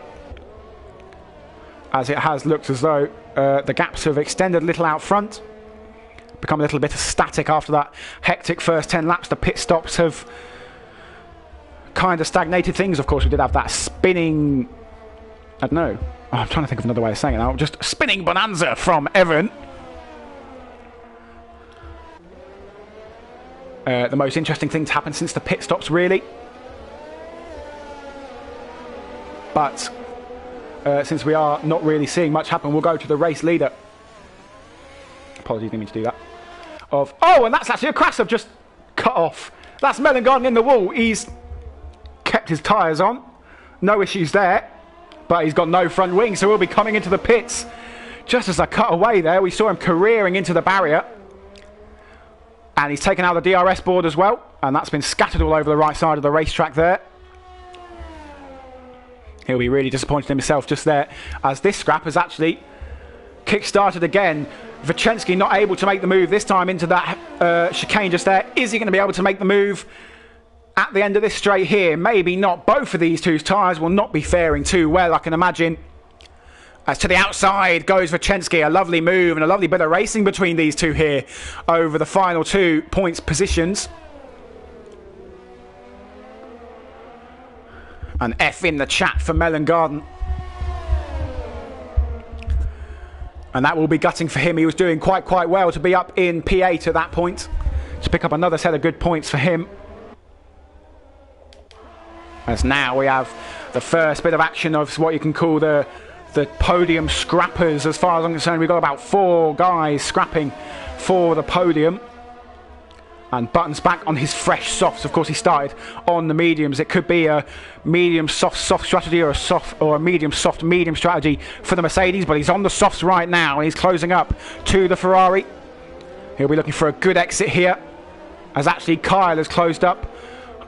As it has looked as though the gaps have extended a little out front. Become a little bit static after that hectic first 10 laps. The pit stops have kind of stagnated things. Of course, we did have that spinning... I don't know. Oh, I'm trying to think of another way of saying it now. Just spinning bonanza from Evan. The most interesting thing to happen since the pit stops, really. But since we are not really seeing much happen, we'll go to the race leader. Apologies, didn't mean to do that. Oh, and that's actually a crash I've just cut off. That's Mellengarden in the wall. He's kept his tyres on. No issues there. But he's got no front wing, so he'll be coming into the pits. Just as I cut away there, we saw him careering into the barrier. And he's taken out the DRS board as well. And that's been scattered all over the right side of the racetrack there. He'll be really disappointed in himself just there, as this scrap has actually kick-started again. Wachensky not able to make the move this time into that chicane just there. Is he going to be able to make the move? at the end of this straight here, maybe not. Both of these two tyres will not be faring too well, I can imagine. As to the outside goes Wojciechowski, a lovely move and a lovely bit of racing between these two here over the final 2 points positions. An F in the chat for Melon Garden. And that will be gutting for him. He was doing quite well to be up in P8 at that point. To pick up another set of good points for him. As now we have the first bit of action of what you can call the podium scrappers. As far as I'm concerned, we've got about 4 guys scrapping for the podium. And Button's back on his fresh softs. Of course, he started on the mediums. It could be a medium soft strategy, or a medium soft medium strategy for the Mercedes, but he's on the softs right now and he's closing up to the Ferrari. He'll be looking for a good exit here, as actually Kyle has closed up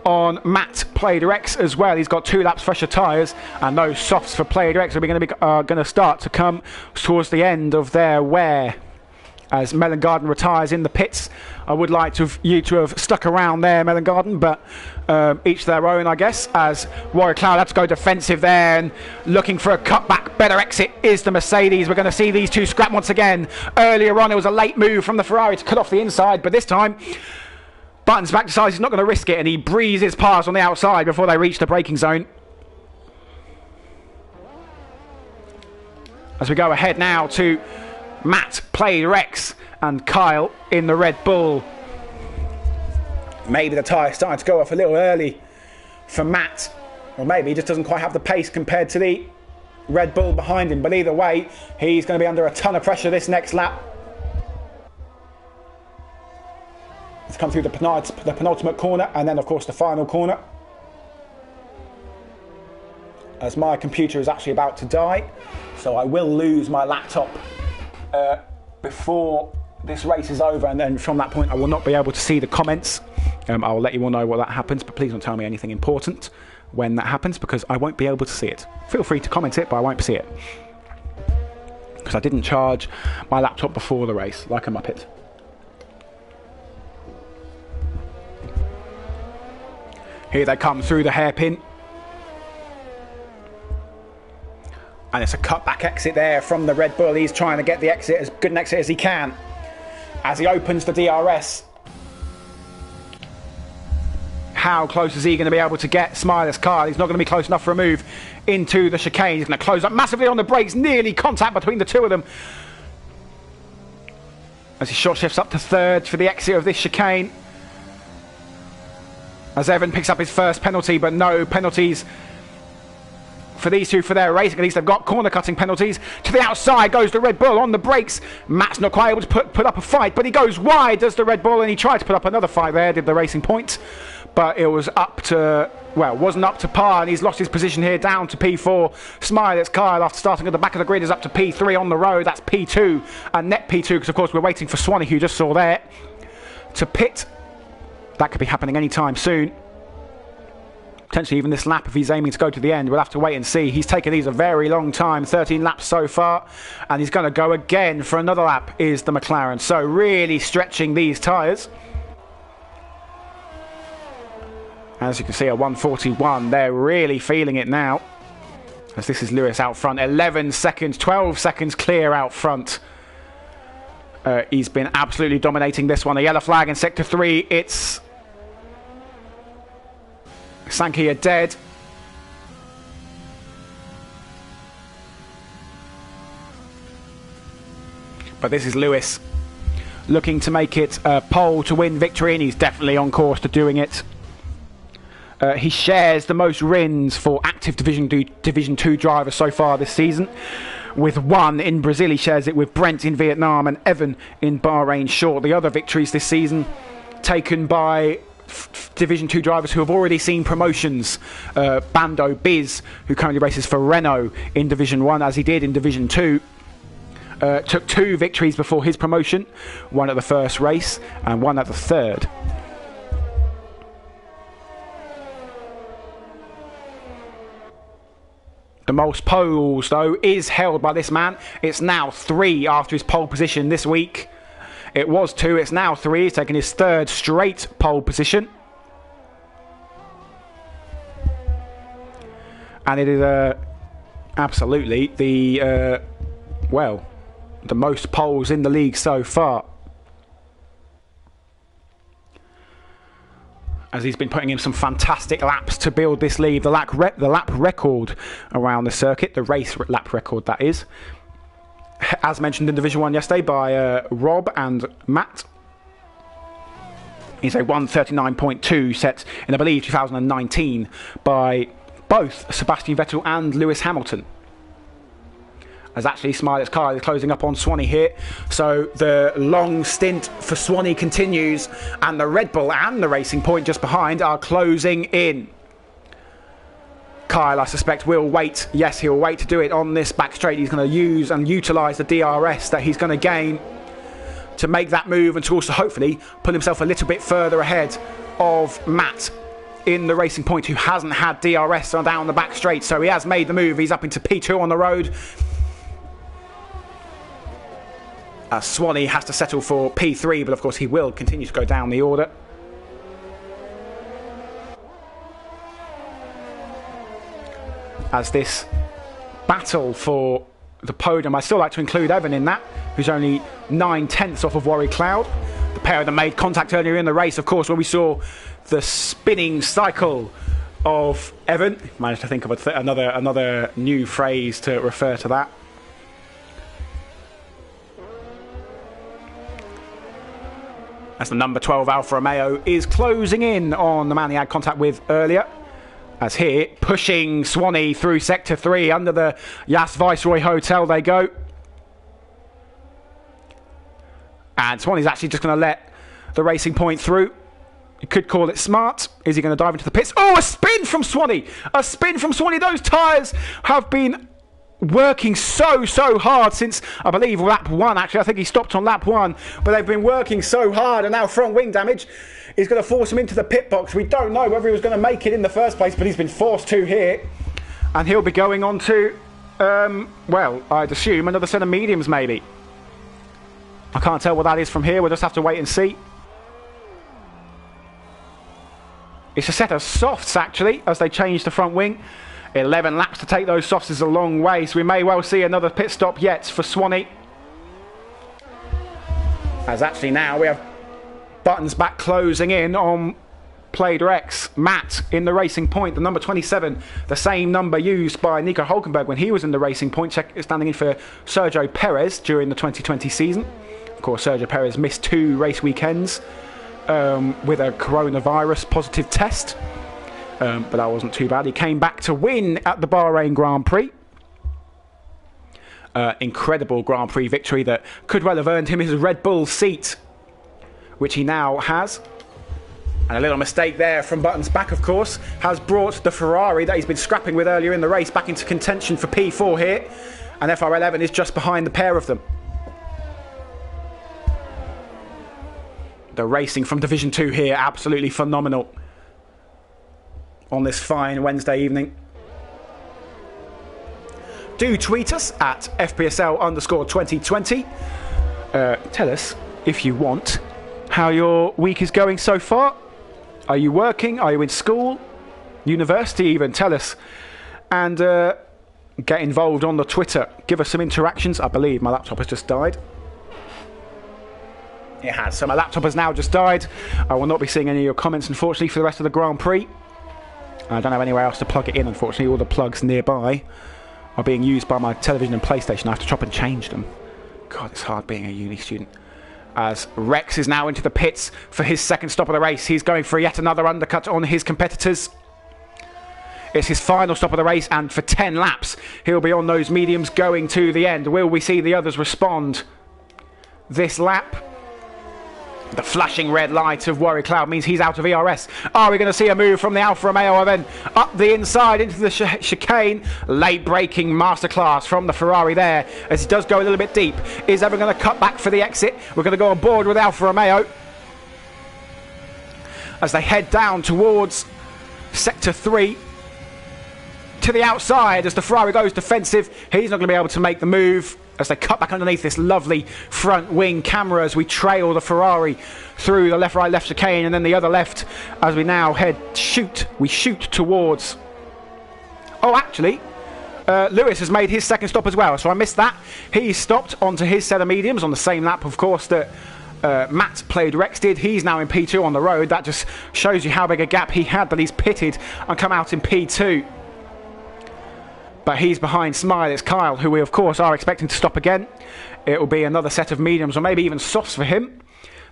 on Matt Player X as well. He's got 2 laps fresher tyres, and those softs for Player X are going to start to come towards the end of their wear. As Melon Garden retires in the pits, I would like you to have stuck around there, Melon Garden, but each their own, I guess. As Warrior Cloud had to go defensive there and looking for a cutback. Better exit is the Mercedes. We're going to see these two scrap once again. Earlier on, it was a late move from the Ferrari to cut off the inside, but this time Button's back decides he's not going to risk it, and he breezes past on the outside before they reach the braking zone. As we go ahead now to Matt Player X and Kyle in the Red Bull. Maybe the tyre starting to go off a little early for Matt, or maybe he just doesn't quite have the pace compared to the Red Bull behind him, but either way he's going to be under a ton of pressure this next lap. Let's come through the penultimate corner, and then of course the final corner, as my computer is actually about to die, so I will lose my laptop before this race is over, and then from that point I will not be able to see the comments. I'll let you all know what that happens, but please don't tell me anything important when that happens, because I won't be able to see it. Feel free to comment it, but I won't see it, because I didn't charge my laptop before the race like a muppet. Here they come through the hairpin. And it's a cutback exit there from the Red Bull. He's trying to get the exit, as good an exit as he can, as he opens the DRS. How close is he going to be able to get Smiler's car? He's not going to be close enough for a move into the chicane. He's going to close up massively on the brakes. Nearly contact between the two of them. As he short shifts up to third for the exit of this chicane. As Evan picks up his first penalty, but no penalties for these two for their racing. At least they've got corner cutting penalties. To the outside goes the Red Bull on the brakes. Matt's not quite able to put up a fight, but he goes wide, does the Red Bull, and he tried to put up another fight there, did the Racing Point, but it was up to, well, wasn't up to par, and he's lost his position here down to P4. Smiler's Kyle, after starting at the back of the grid, is up to P3 on the road. That's P2 and net P2, because of course we're waiting for Swanee, who you just saw there, to pit. That could be happening anytime soon. Potentially even this lap if he's aiming to go to the end. We'll have to wait and see. He's taken these a very long time, 13 laps so far, and he's going to go again for another lap, is the McLaren. So really stretching these tyres. As you can see, a 141, they're really feeling it now, as this is Lewis out front. 11 seconds, 12 seconds clear out front. He's been absolutely dominating this one. A yellow flag in sector 3. It's Sankey are dead. But this is Lewis looking to make it a pole to win victory, and he's definitely on course to doing it. He shares the most wins for active Division 2 drivers so far this season. With 1 in Brazil, he shares it with Brent in Vietnam and Evan in Bahrain short. The other victories this season taken by Division 2 drivers who have already seen promotions. Bando Biz, who currently races for Renault in Division 1, as he did in Division 2. Took 2 victories before his promotion, 1 at the first race and 1 at the third. The most poles, though, is held by this man. It's now 3 after his pole position this week. It was 2, it's now 3. He's taken his 3rd straight pole position. And it is absolutely the, well, the most poles in the league so far. As he's been putting in some fantastic laps to build this lead. The lap record around the circuit, the race lap record that is, as mentioned in Division 1 yesterday by Rob and Matt, is a 1:39.2 set in, I believe, 2019 by both Sebastian Vettel and Lewis Hamilton. As actually Smiley's car is closing up on Swanee here. So the long stint for Swanee continues, and the Red Bull and the Racing Point just behind are closing in. Kyle, I suspect, will wait. Yes, he'll wait to do it on this back straight. He's going to use and utilise the DRS that he's going to gain to make that move, and to also hopefully put himself a little bit further ahead of Matt in the Racing Point, who hasn't had DRS down the back straight. So he has made the move. He's up into P2 on the road. Swanee has to settle for P3, but of course he will continue to go down the order. As this battle for the podium, I still like to include Evan in that, who's only 9/10 off of Warwick Cloud. The pair of them made contact earlier in the race, of course, where we saw the spinning cycle of Evan. Managed to think of another new phrase to refer to that. As the number 12 Alfa Romeo is closing in on the man he had contact with earlier. As here, pushing Swanee through Sector 3 under the Yas Viceroy Hotel they go. And Swanee's actually just going to let the Racing Point through. You could call it smart. Is he going to dive into the pits? Oh, a spin from Swanee! A spin from Swanee. Those tyres have been working so hard since, I believe, lap 1. Actually, I think he stopped on lap 1, but they've been working so hard, and now front wing damage is going to force him into the pit box. We don't know whether he was going to make it in the first place, but he's been forced to here, and he'll be going on to well, I'd assume another set of mediums maybe. I can't tell what that is from here. We'll just have to wait and see. It's a set of softs actually, as they change the front wing. 11 laps to take those softs is a long way, so we may well see another pit stop yet for Swanee. As actually now we have Buttons back closing in on Plaid Rex. Matt in the Racing Point, the number 27, the same number used by Nico Hulkenberg when he was in the Racing Point, standing in for Sergio Perez during the 2020 season. Of course, Sergio Perez missed 2 race weekends with a coronavirus positive test. But that wasn't too bad. He came back to win at the Bahrain Grand Prix. Incredible Grand Prix victory that could well have earned him his Red Bull seat, which he now has. And a little mistake there from Buttons back, of course, has brought the Ferrari that he's been scrapping with earlier in the race back into contention for P4 here. And FR11 is just behind the pair of them. The racing from Division 2 here, absolutely phenomenal on this fine Wednesday evening. Do tweet us at FPSL_2020. Tell us, if you want, how your week is going so far. Are you working? Are you in school? University even? Tell us. And get involved on the Twitter. Give us some interactions. I believe my laptop has just died. It has. So my laptop has now just died. I will not be seeing any of your comments, unfortunately, for the rest of the Grand Prix. I don't have anywhere else to plug it in, unfortunately. All the plugs nearby are being used by my television and PlayStation. I have to chop and change them. God, it's hard being a uni student. As Rex is now into the pits for his second stop of the race. He's going for yet another undercut on his competitors. It's his final stop of the race, and for 10 laps, he'll be on those mediums going to the end. Will we see the others respond this lap? The flashing red light of Warwick Cloud means he's out of ERS. Are we going to see a move from the Alfa Romeo then up the inside into the chicane? Late braking masterclass from the Ferrari there as he does go a little bit deep. Is Evan going to cut back for the exit? We're going to go on board with Alfa Romeo as they head down towards Sector 3. To the outside as the Ferrari goes defensive. He's not going to be able to make the move as they cut back underneath this lovely front wing camera as we trail the Ferrari through the left, right, left chicane and then the other left as we now shoot towards Oh, actually, Lewis has made his second stop as well, so I missed that. He stopped onto his set of mediums on the same lap, of course, that Matt played Rex did. He's now in P2 on the road. That just shows you how big a gap he had, that he's pitted and come out in P2. But he's behind Smiley's Kyle, who we of course are expecting to stop again. It will be another set of mediums or maybe even softs for him.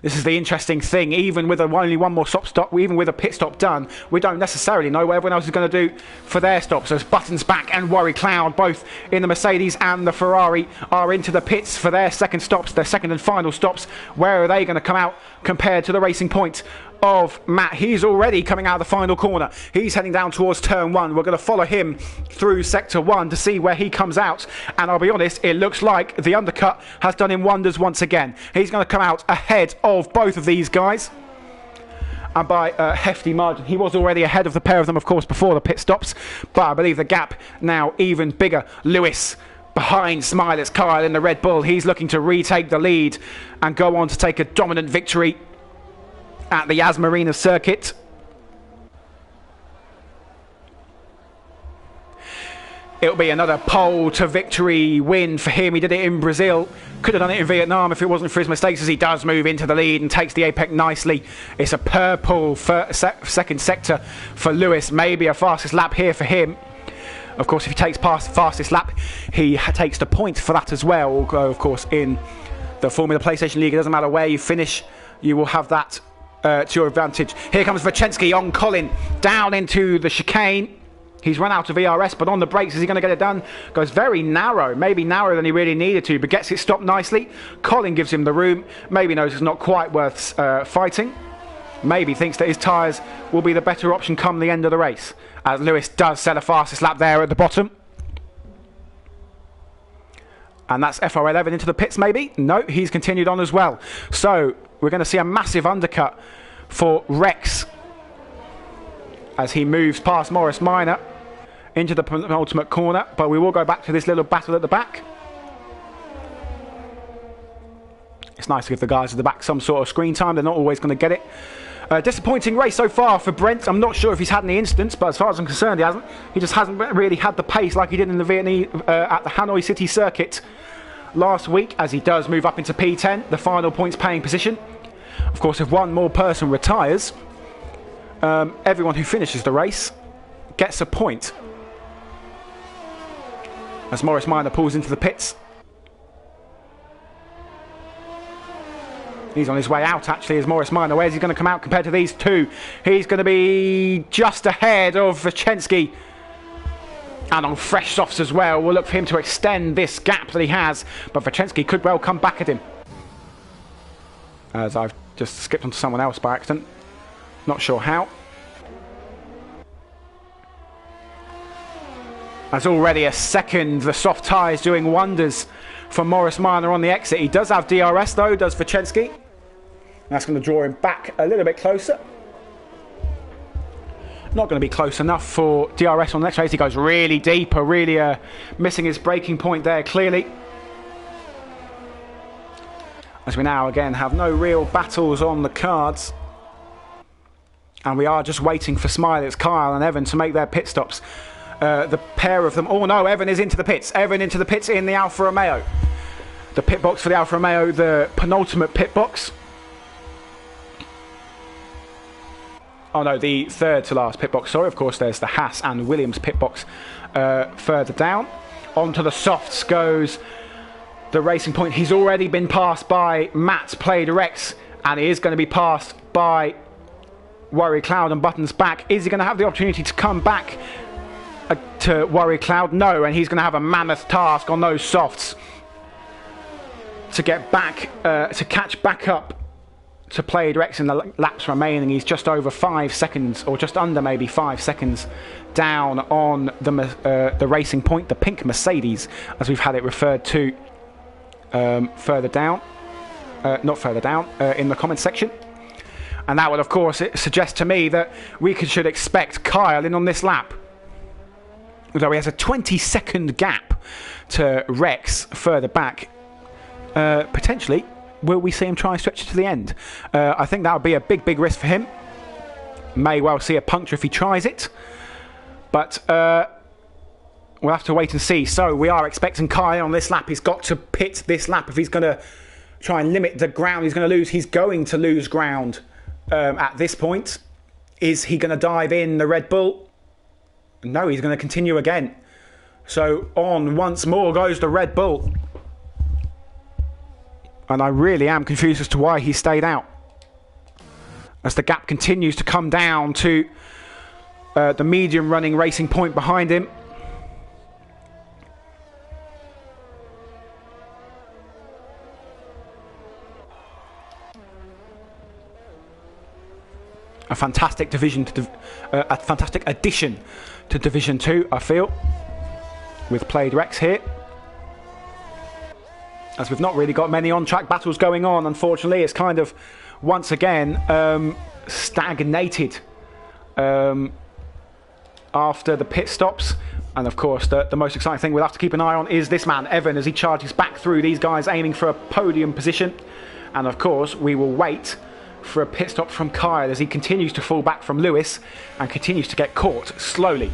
This is the interesting thing. Even with only one more stop, even with a pit stop done, we don't necessarily know what everyone else is going to do for their stops. So Buttons back and Worry Cloud, both in the Mercedes and the Ferrari, are into the pits for their second stops, their second and final stops. Where are they going to come out compared to the Racing Point of Matt? He's already coming out of the final corner. He's heading down towards turn 1. We're going to follow him through sector 1 to see where he comes out, and I'll be honest, it looks like the undercut has done him wonders once again. He's going to come out ahead of both of these guys, and by a hefty margin. He was already ahead of the pair of them, of course, before the pit stops, but I believe the gap now even bigger. Lewis behind Smiley's Kyle in the Red Bull. He's looking to retake the lead and go on to take a dominant victory at the Marina circuit. It'll be another pole to victory win for him. He did it in Brazil. Could have done it in Vietnam if it wasn't for his mistakes, as he does move into the lead and takes the apex nicely. It's a purple second sector for Lewis. Maybe a fastest lap here for him. Of course, if he takes past the fastest lap, he takes the point for that as well. Although, of course, in the Formula PlayStation League, it doesn't matter where you finish, you will have that to your advantage. Here comes Wojciechowski on Colin, down into the chicane. He's run out of ERS, but on the brakes, is he going to get it done? Goes very narrow, maybe narrower than he really needed to, but gets it stopped nicely. Colin gives him the room, maybe knows it's not quite worth fighting. Maybe thinks that his tyres will be the better option come the end of the race, as Lewis does set a fastest lap there at the bottom. And that's FR11 into the pits, maybe? No, he's continued on as well. So we're going to see a massive undercut for Rex as he moves past Morris Minor into the penultimate corner. But we will go back to this little battle at the back. It's nice to give the guys at the back some sort of screen time. They're not always going to get it. Disappointing race so far for Brent. I'm not sure if he's had any incidents, but as far as I'm concerned, he hasn't. He just hasn't really had the pace like he did in the Vietnamese at the Hanoi City circuit last week, as he does move up into P10, the final points paying position. Of course, if one more person retires, everyone who finishes the race gets a point. As Morris Minor pulls into the pits. He's on his way out, actually, as Morris Minor. Where's he going to come out compared to these two? He's going to be just ahead of Wojciechowski. And on fresh softs as well. We'll look for him to extend this gap that he has. But Wojciechowski could well come back at him. As I've just skipped onto someone else by accident. Not sure how. As already a second, the soft tyres doing wonders for Morris Minor on the exit. He does have DRS though, does Wojciechowski. That's going to draw him back a little bit closer. Not going to be close enough for DRS on the next race. He goes really deep, really missing his braking point there clearly. As we now again have no real battles on the cards. And we are just waiting for Smiley's Kyle and Evan to make their pit stops. The pair of them. Oh no, Evan is into the pits. Evan into the pits in the Alfa Romeo. The pit box for the Alfa Romeo, the penultimate pit box. Oh no, the third to last pit box. Sorry, of course, there's the Haas and Williams pit box further down. Onto the softs goes the Racing Point. He's already been passed by Matt's played Rex, and he is going to be passed by Worry Cloud and Buttons back. Is he going to have the opportunity to come back to Worry Cloud? No, and he's going to have a mammoth task on those softs to get back, to catch back up to played Rex in the laps remaining. He's just over 5 seconds, or just under maybe 5 seconds down on the Racing Point, the pink Mercedes, as we've had it referred to further down, not further down, in the comments section. And that would, of course, suggest to me that we should expect Kyle in on this lap. Although he has a 20-second gap to Rex further back. Potentially, will we see him try and stretch it to the end? I think that would be a big, big risk for him. May well see a puncture if he tries it. But we'll have to wait and see. So we are expecting Kai on this lap. He's got to pit this lap if he's going to try and limit the ground he's going to lose. He's going to lose ground at this point. Is he going to dive in the Red Bull? No, he's going to continue again. So on once more goes the Red Bull. And I really am confused as to why he stayed out. As the gap continues to come down to the medium running Racing Point behind him. A fantastic a fantastic addition to Division 2, I feel, with Played Rex here. As we've not really got many on-track battles going on, unfortunately. It's kind of, once again, stagnated after the pit stops. And of course, the most exciting thing we'll have to keep an eye on is this man, Evan, as he charges back through these guys aiming for a podium position. And of course, we will wait for a pit stop from Kyle as he continues to fall back from Lewis and continues to get caught slowly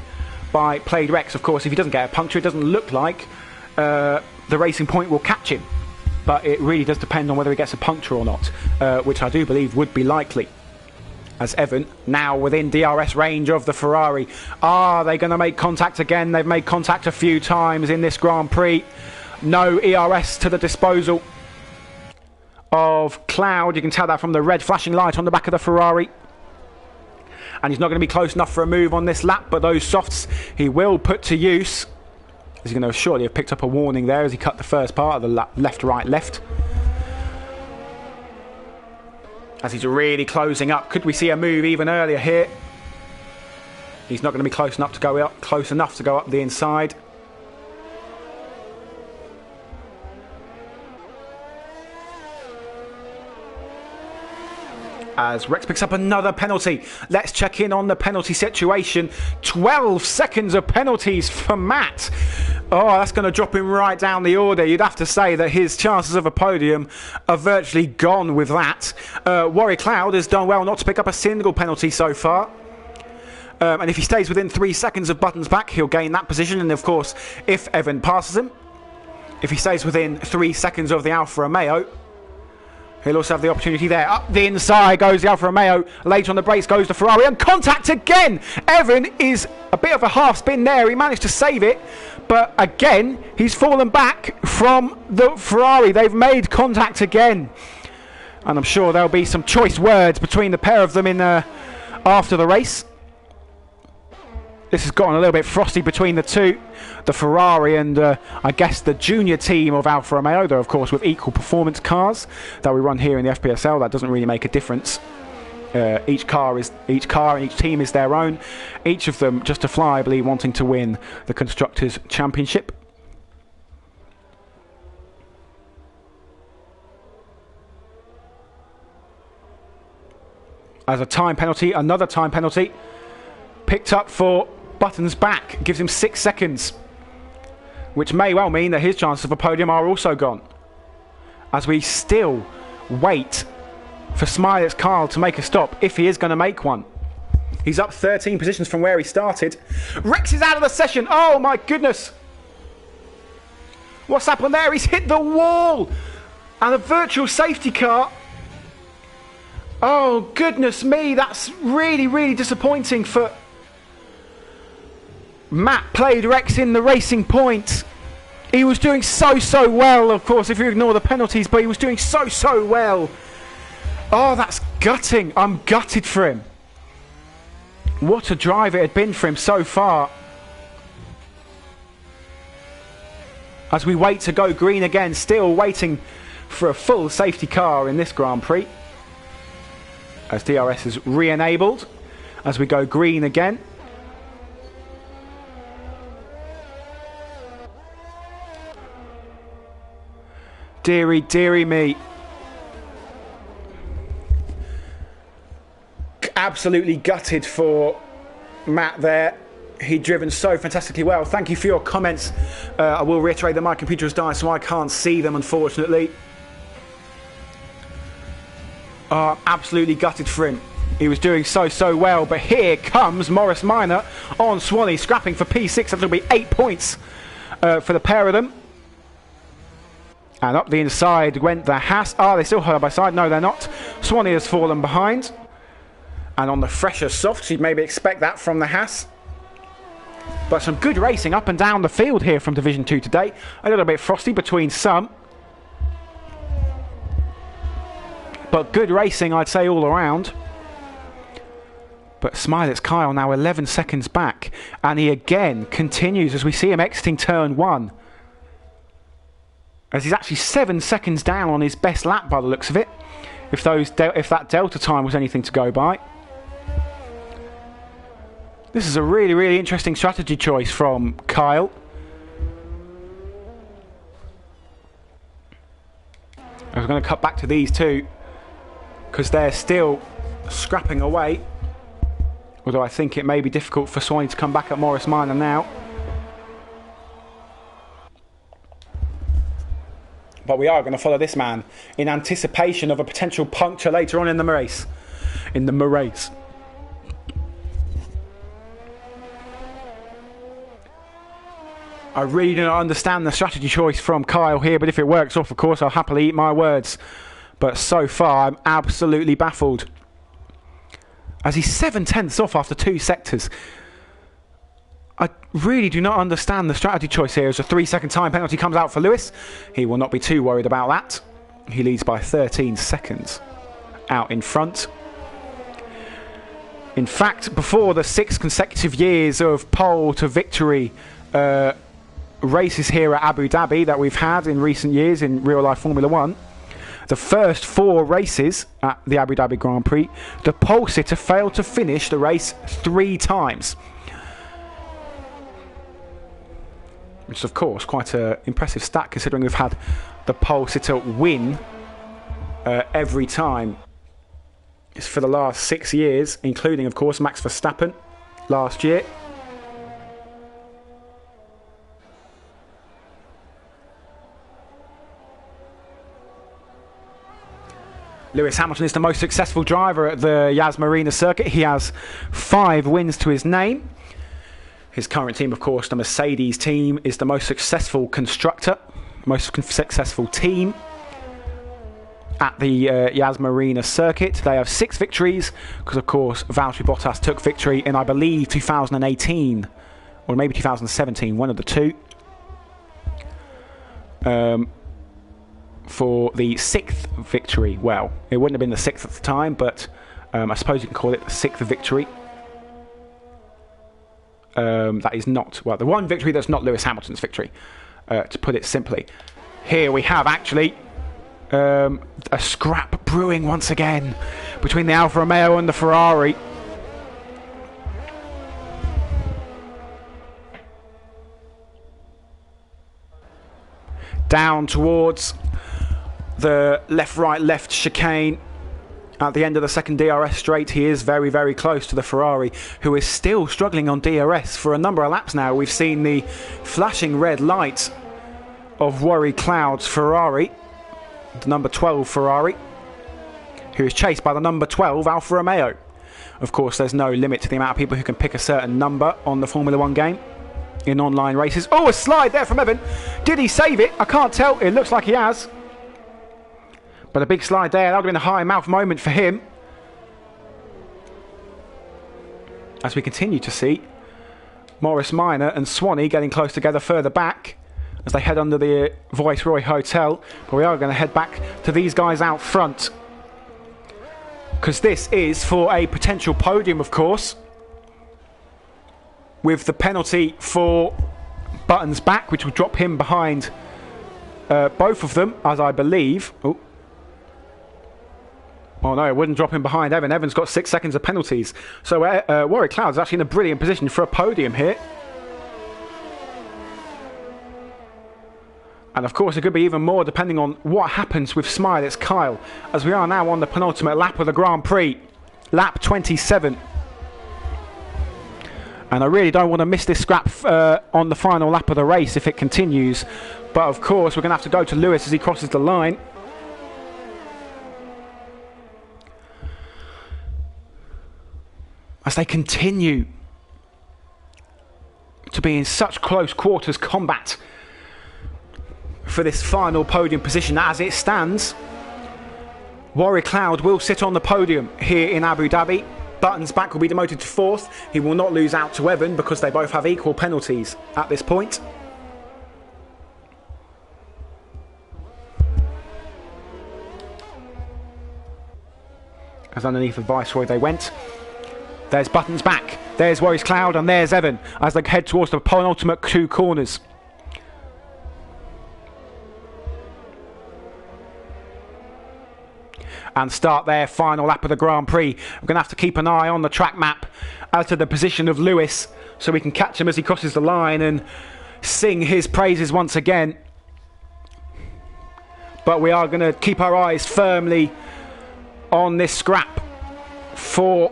by Played Rex. Of course, if he doesn't get a puncture, it doesn't look like the Racing Point will catch him. But it really does depend on whether he gets a puncture or not, which I do believe would be likely. As Evan, now within DRS range of the Ferrari. Are they going to make contact again? They've made contact a few times in this Grand Prix. No ERS to the disposal of Cloud. You can tell that from the red flashing light on the back of the Ferrari. And he's not going to be close enough for a move on this lap, but those softs he will put to use. He's going to surely have picked up a warning there as he cut the first part of the left, right, left. As he's really closing up. Could we see a move even earlier here? He's not going to be close enough to go up the inside. As Rex picks up another penalty. Let's check in on the penalty situation. 12 seconds of penalties for Matt. Oh, that's going to drop him right down the order. You'd have to say that his chances of a podium are virtually gone with that. Warrior Cloud has done well not to pick up a single penalty so far. And if he stays within 3 seconds of Buttons back, he'll gain that position. And of course, if Evan passes him, if he stays within 3 seconds of the Alfa Romeo, he'll also have the opportunity there. Up the inside goes the Alfa Romeo. Later on the brakes goes the Ferrari. And contact again! Evan is a bit of a half spin there. He managed to save it. But again, he's fallen back from the Ferrari. They've made contact again. And I'm sure there'll be some choice words between the pair of them in after the race. This has gotten a little bit frosty between the two. The Ferrari and I guess the junior team of Alfa Romeo. Though of course with equal performance cars that we run here in the FPSL, that doesn't really make a difference. Each car and each team is their own. Each of them justifiably wanting to win the Constructors' Championship. As a time penalty, another time penalty picked up for Buttons back. Gives him 6 seconds, which may well mean that his chances of a podium are also gone. As we still wait for Smilett's Carl to make a stop, if he is going to make one. He's up 13 positions from where he started. Rex is out of the session. Oh my goodness. What's happened there? He's hit the wall. And a virtual safety car. Oh goodness me. That's really, really disappointing for Matt. Played Rex in the Racing Point. He was doing so well, of course, if you ignore the penalties, but he was doing so well. Oh, that's gutting. I'm gutted for him. What a drive it had been for him so far. As we wait to go green again, still waiting for a full safety car in this Grand Prix. As DRS is re-enabled. As we go green again. Deary, deary me. Absolutely gutted for Matt there. He'd driven so fantastically well. Thank you for your comments. I will reiterate that my computer has died, so I can't see them, unfortunately. Absolutely gutted for him. He was doing so well, but here comes Maurice Minor on Swanee, scrapping for P6. That'll be 8 points for the pair of them. And up the inside went the Haas. Are they still side by side? No, they're not. Swanee has fallen behind. And on the fresher softs, you'd maybe expect that from the Haas. But some good racing up and down the field here from Division 2 today. A little bit frosty between some. But good racing, I'd say, all around. But Smiley's Kyle now 11 seconds back. And he again continues as we see him exiting turn 1. As he's actually 7 seconds down on his best lap by the looks of it. If that delta time was anything to go by. This is a really interesting strategy choice from Kyle. I was going to cut back to these two because they're still scrapping away. Although I think it may be difficult for Swanee to come back at Maurice Minor now. But we are going to follow this man in anticipation of a potential puncture later on in the race. I really do not understand the strategy choice from Kyle here, but if it works off, of course, I'll happily eat my words. But so far, I'm absolutely baffled. As he's 7/10ths off after 2 sectors. I really do not understand the strategy choice here. As a 3-second time penalty comes out for Lewis, he will not be too worried about that. He leads by 13 seconds out in front. In fact, before the 6 consecutive years of pole to victory races here at Abu Dhabi that we've had in recent years in real life Formula 1, the first 4 races at the Abu Dhabi Grand Prix, the pole sitter failed to finish the race 3 times. Which is, of course, quite an impressive stat considering we've had the pole sitter win every time. It's for the last 6 years, including, of course, Max Verstappen last year. Lewis Hamilton is the most successful driver at the Marina circuit. He has 5 wins to his name. His current team, of course, the Mercedes team, is the most successful constructor, most successful team at the Marina circuit. They have 6 victories because, of course, Valtteri Bottas took victory in, I believe, 2018 or maybe 2017, one of the two. For the 6th victory. Well, it wouldn't have been the 6th at the time, but I suppose you can call it the 6th victory. That is not, well, the one victory that's not Lewis Hamilton's victory, to put it simply. Here we have actually a scrap brewing once again between the Alfa Romeo and the Ferrari. Down towards the left chicane at the end of the second DRS straight. He is very close to the Ferrari, who is still struggling on DRS for a number of laps now. We've seen the flashing red light of Worry Cloud's Ferrari, the number 12 Ferrari, who is chased by the number 12 Alfa Romeo. Of course, there's no limit to the amount of people who can pick a certain number on the Formula 1 game in online races. Oh, a slide there from Evan. Did he save it? I can't tell. It looks like he has. But a big slide there. That would have been a high mouth moment for him. As we continue to see Maurice Minor and Swanee getting close together further back as they head under the Viceroy Hotel. But we are going to head back to these guys out front, because this is for a potential podium, of course, with the penalty for Button's back, which will drop him behind both of them, as I believe. Oh no, it wouldn't drop him behind Evan. Evan's got 6 seconds of penalties. So Warwick Cloud is actually in a brilliant position for a podium here. And of course it could be even more depending on what happens with Smiley's Kyle, as we are now on the penultimate lap of the Grand Prix. Lap 27. And I really don't want to miss this scrap on the final lap of the race if it continues. But of course we're going to have to go to Lewis as he crosses the line. as they continue to be in such close quarters combat for this final podium position. As it stands, Warrior Cloud will sit on the podium here in Abu Dhabi. Buttons Back will be demoted to 4th. He will not lose out to Evan because they both have equal penalties at this point. As underneath the Viceroy they went. There's Buttons Back, there's Warriors Cloud, and there's Evan as they head towards the penultimate 2 corners. And start their final lap of the Grand Prix. We're going to have to keep an eye on the track map as to the position of Lewis so we can catch him as he crosses the line and sing his praises once again. But we are going to keep our eyes firmly on this scrap for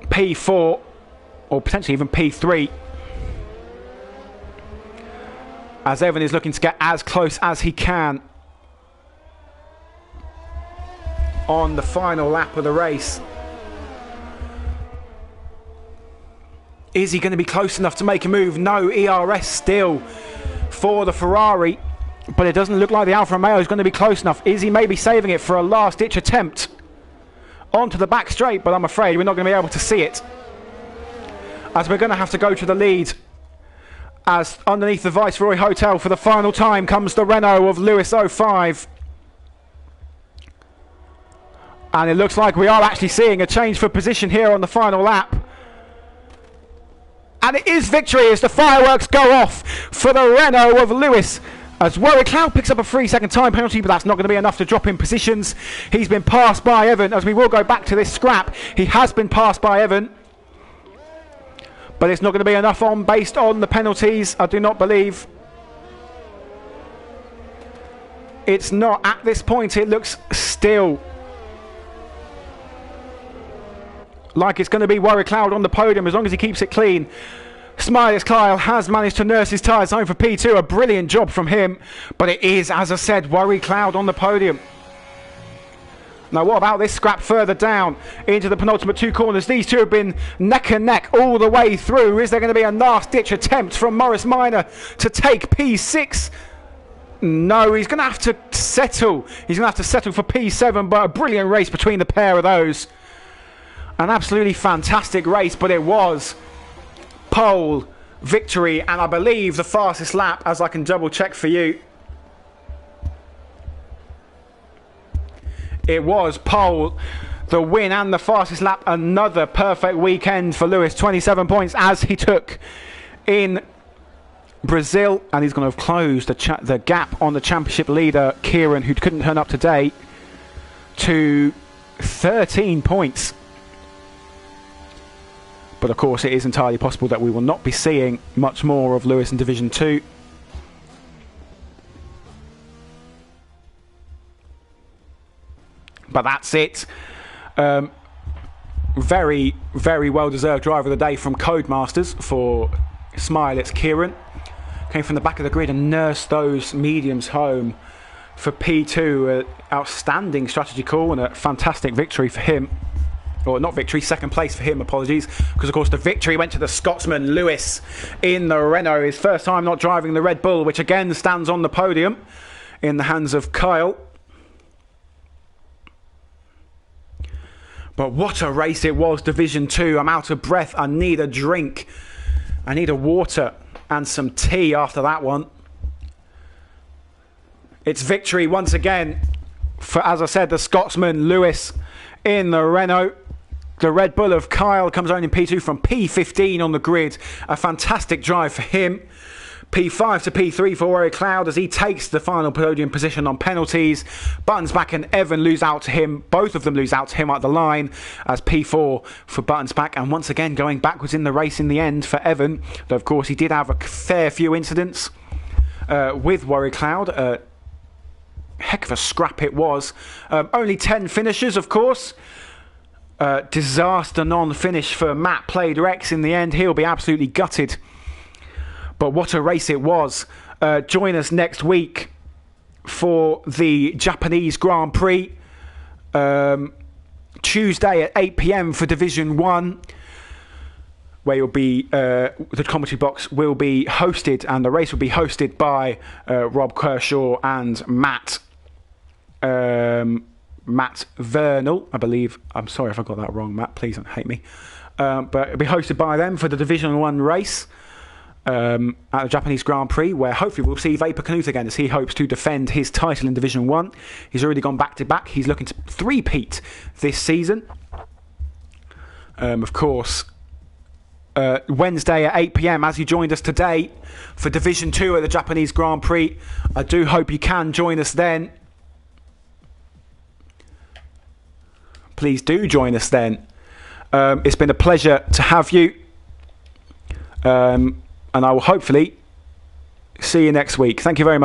P4 or potentially even P3, as Evan is looking to get as close as he can on the final lap of the race. Is he going to be close enough to make a move? No, ERS still for the Ferrari, but it doesn't look like the Alfa Romeo is going to be close enough. Is he maybe saving it for a last-ditch attempt onto the back straight? But I'm afraid we're not going to be able to see it, as we're going to have to go to the lead, as underneath the Viceroy Hotel for the final time comes the Renault of Lewis 05. And it looks like we are actually seeing a change for position here on the final lap. And it is victory as the fireworks go off for the Renault of Lewis, as Warrior Cloud picks up a 3-second time penalty, but that's not going to be enough to drop in positions. He's been passed by Evan, as we will go back to this scrap. He has been passed by Evan, but it's not going to be enough based on the penalties, I do not believe. It's not at this point. It looks still like it's going to be Warrior Cloud on the podium as long as he keeps it clean. Smiley's Kyle has managed to nurse his tyres home for P2. A brilliant job from him. But it is, as I said, Warrior Cloud on the podium. Now, what about this scrap further down into the penultimate 2 corners? These two have been neck and neck all the way through. Is there going to be a last-ditch attempt from Maurice Minor to take P6? No, he's going to have to settle. He's going to have to settle for P7, but a brilliant race between the pair of those. An absolutely fantastic race, but it was pole victory, and I believe the fastest lap, as I can double check for you. It was pole, the win and the fastest lap. Another perfect weekend for Lewis. 27 points as he took in Brazil, and he's going to have closed the gap on the championship leader, Kieran, who couldn't turn up today, to 13 points. But of course, it is entirely possible that we will not be seeing much more of Lewis in Division 2. But that's it. Very, very well-deserved driver of the day from Codemasters for Smile. It's Kieran. Came from the back of the grid and nursed those mediums home for P2. Outstanding strategy call and a fantastic victory for him. Or not victory, second place for him, apologies. Because, of course, the victory went to the Scotsman, Lewis, in the Renault. His first time not driving the Red Bull, which again stands on the podium in the hands of Kyle. But what a race it was, Division 2. I'm out of breath. I need a drink. I need a water and some tea after that one. It's victory once again for, as I said, the Scotsman, Lewis, in the Renault. The Red Bull of Kyle comes on in P2 from P15 on the grid. A fantastic drive for him. P5 to P3 for Warrior Cloud as he takes the final podium position on penalties. Buttons Back and Evan lose out to him. Both of them lose out to him at the line as P4 for Buttons Back. And once again going backwards in the race in the end for Evan. Though, of course, he did have a fair few incidents with Warrior Cloud. Heck of a scrap it was. Only 10 finishers, of course. Disaster non-finish for Matt Played Rex in the end. He'll be absolutely gutted. But what a race it was. Join us next week for the Japanese Grand Prix. Tuesday at 8 PM for Division 1. where you'll be the commentary box will be hosted, and the race will be hosted by Rob Kershaw and Matt Vernal, I believe. I'm sorry if I got that wrong, Matt. Please don't hate me. But it'll be hosted by them for the Division 1 race at the Japanese Grand Prix, where hopefully we'll see Vapor Knut again, as he hopes to defend his title in Division 1. He's already gone back-to-back. He's looking to three-peat this season. Of course, Wednesday at 8 p.m, as you joined us today for Division 2 at the Japanese Grand Prix. I do hope you can join us then. Please do join us then. It's been a pleasure to have you. And I will hopefully see you next week. Thank you very much.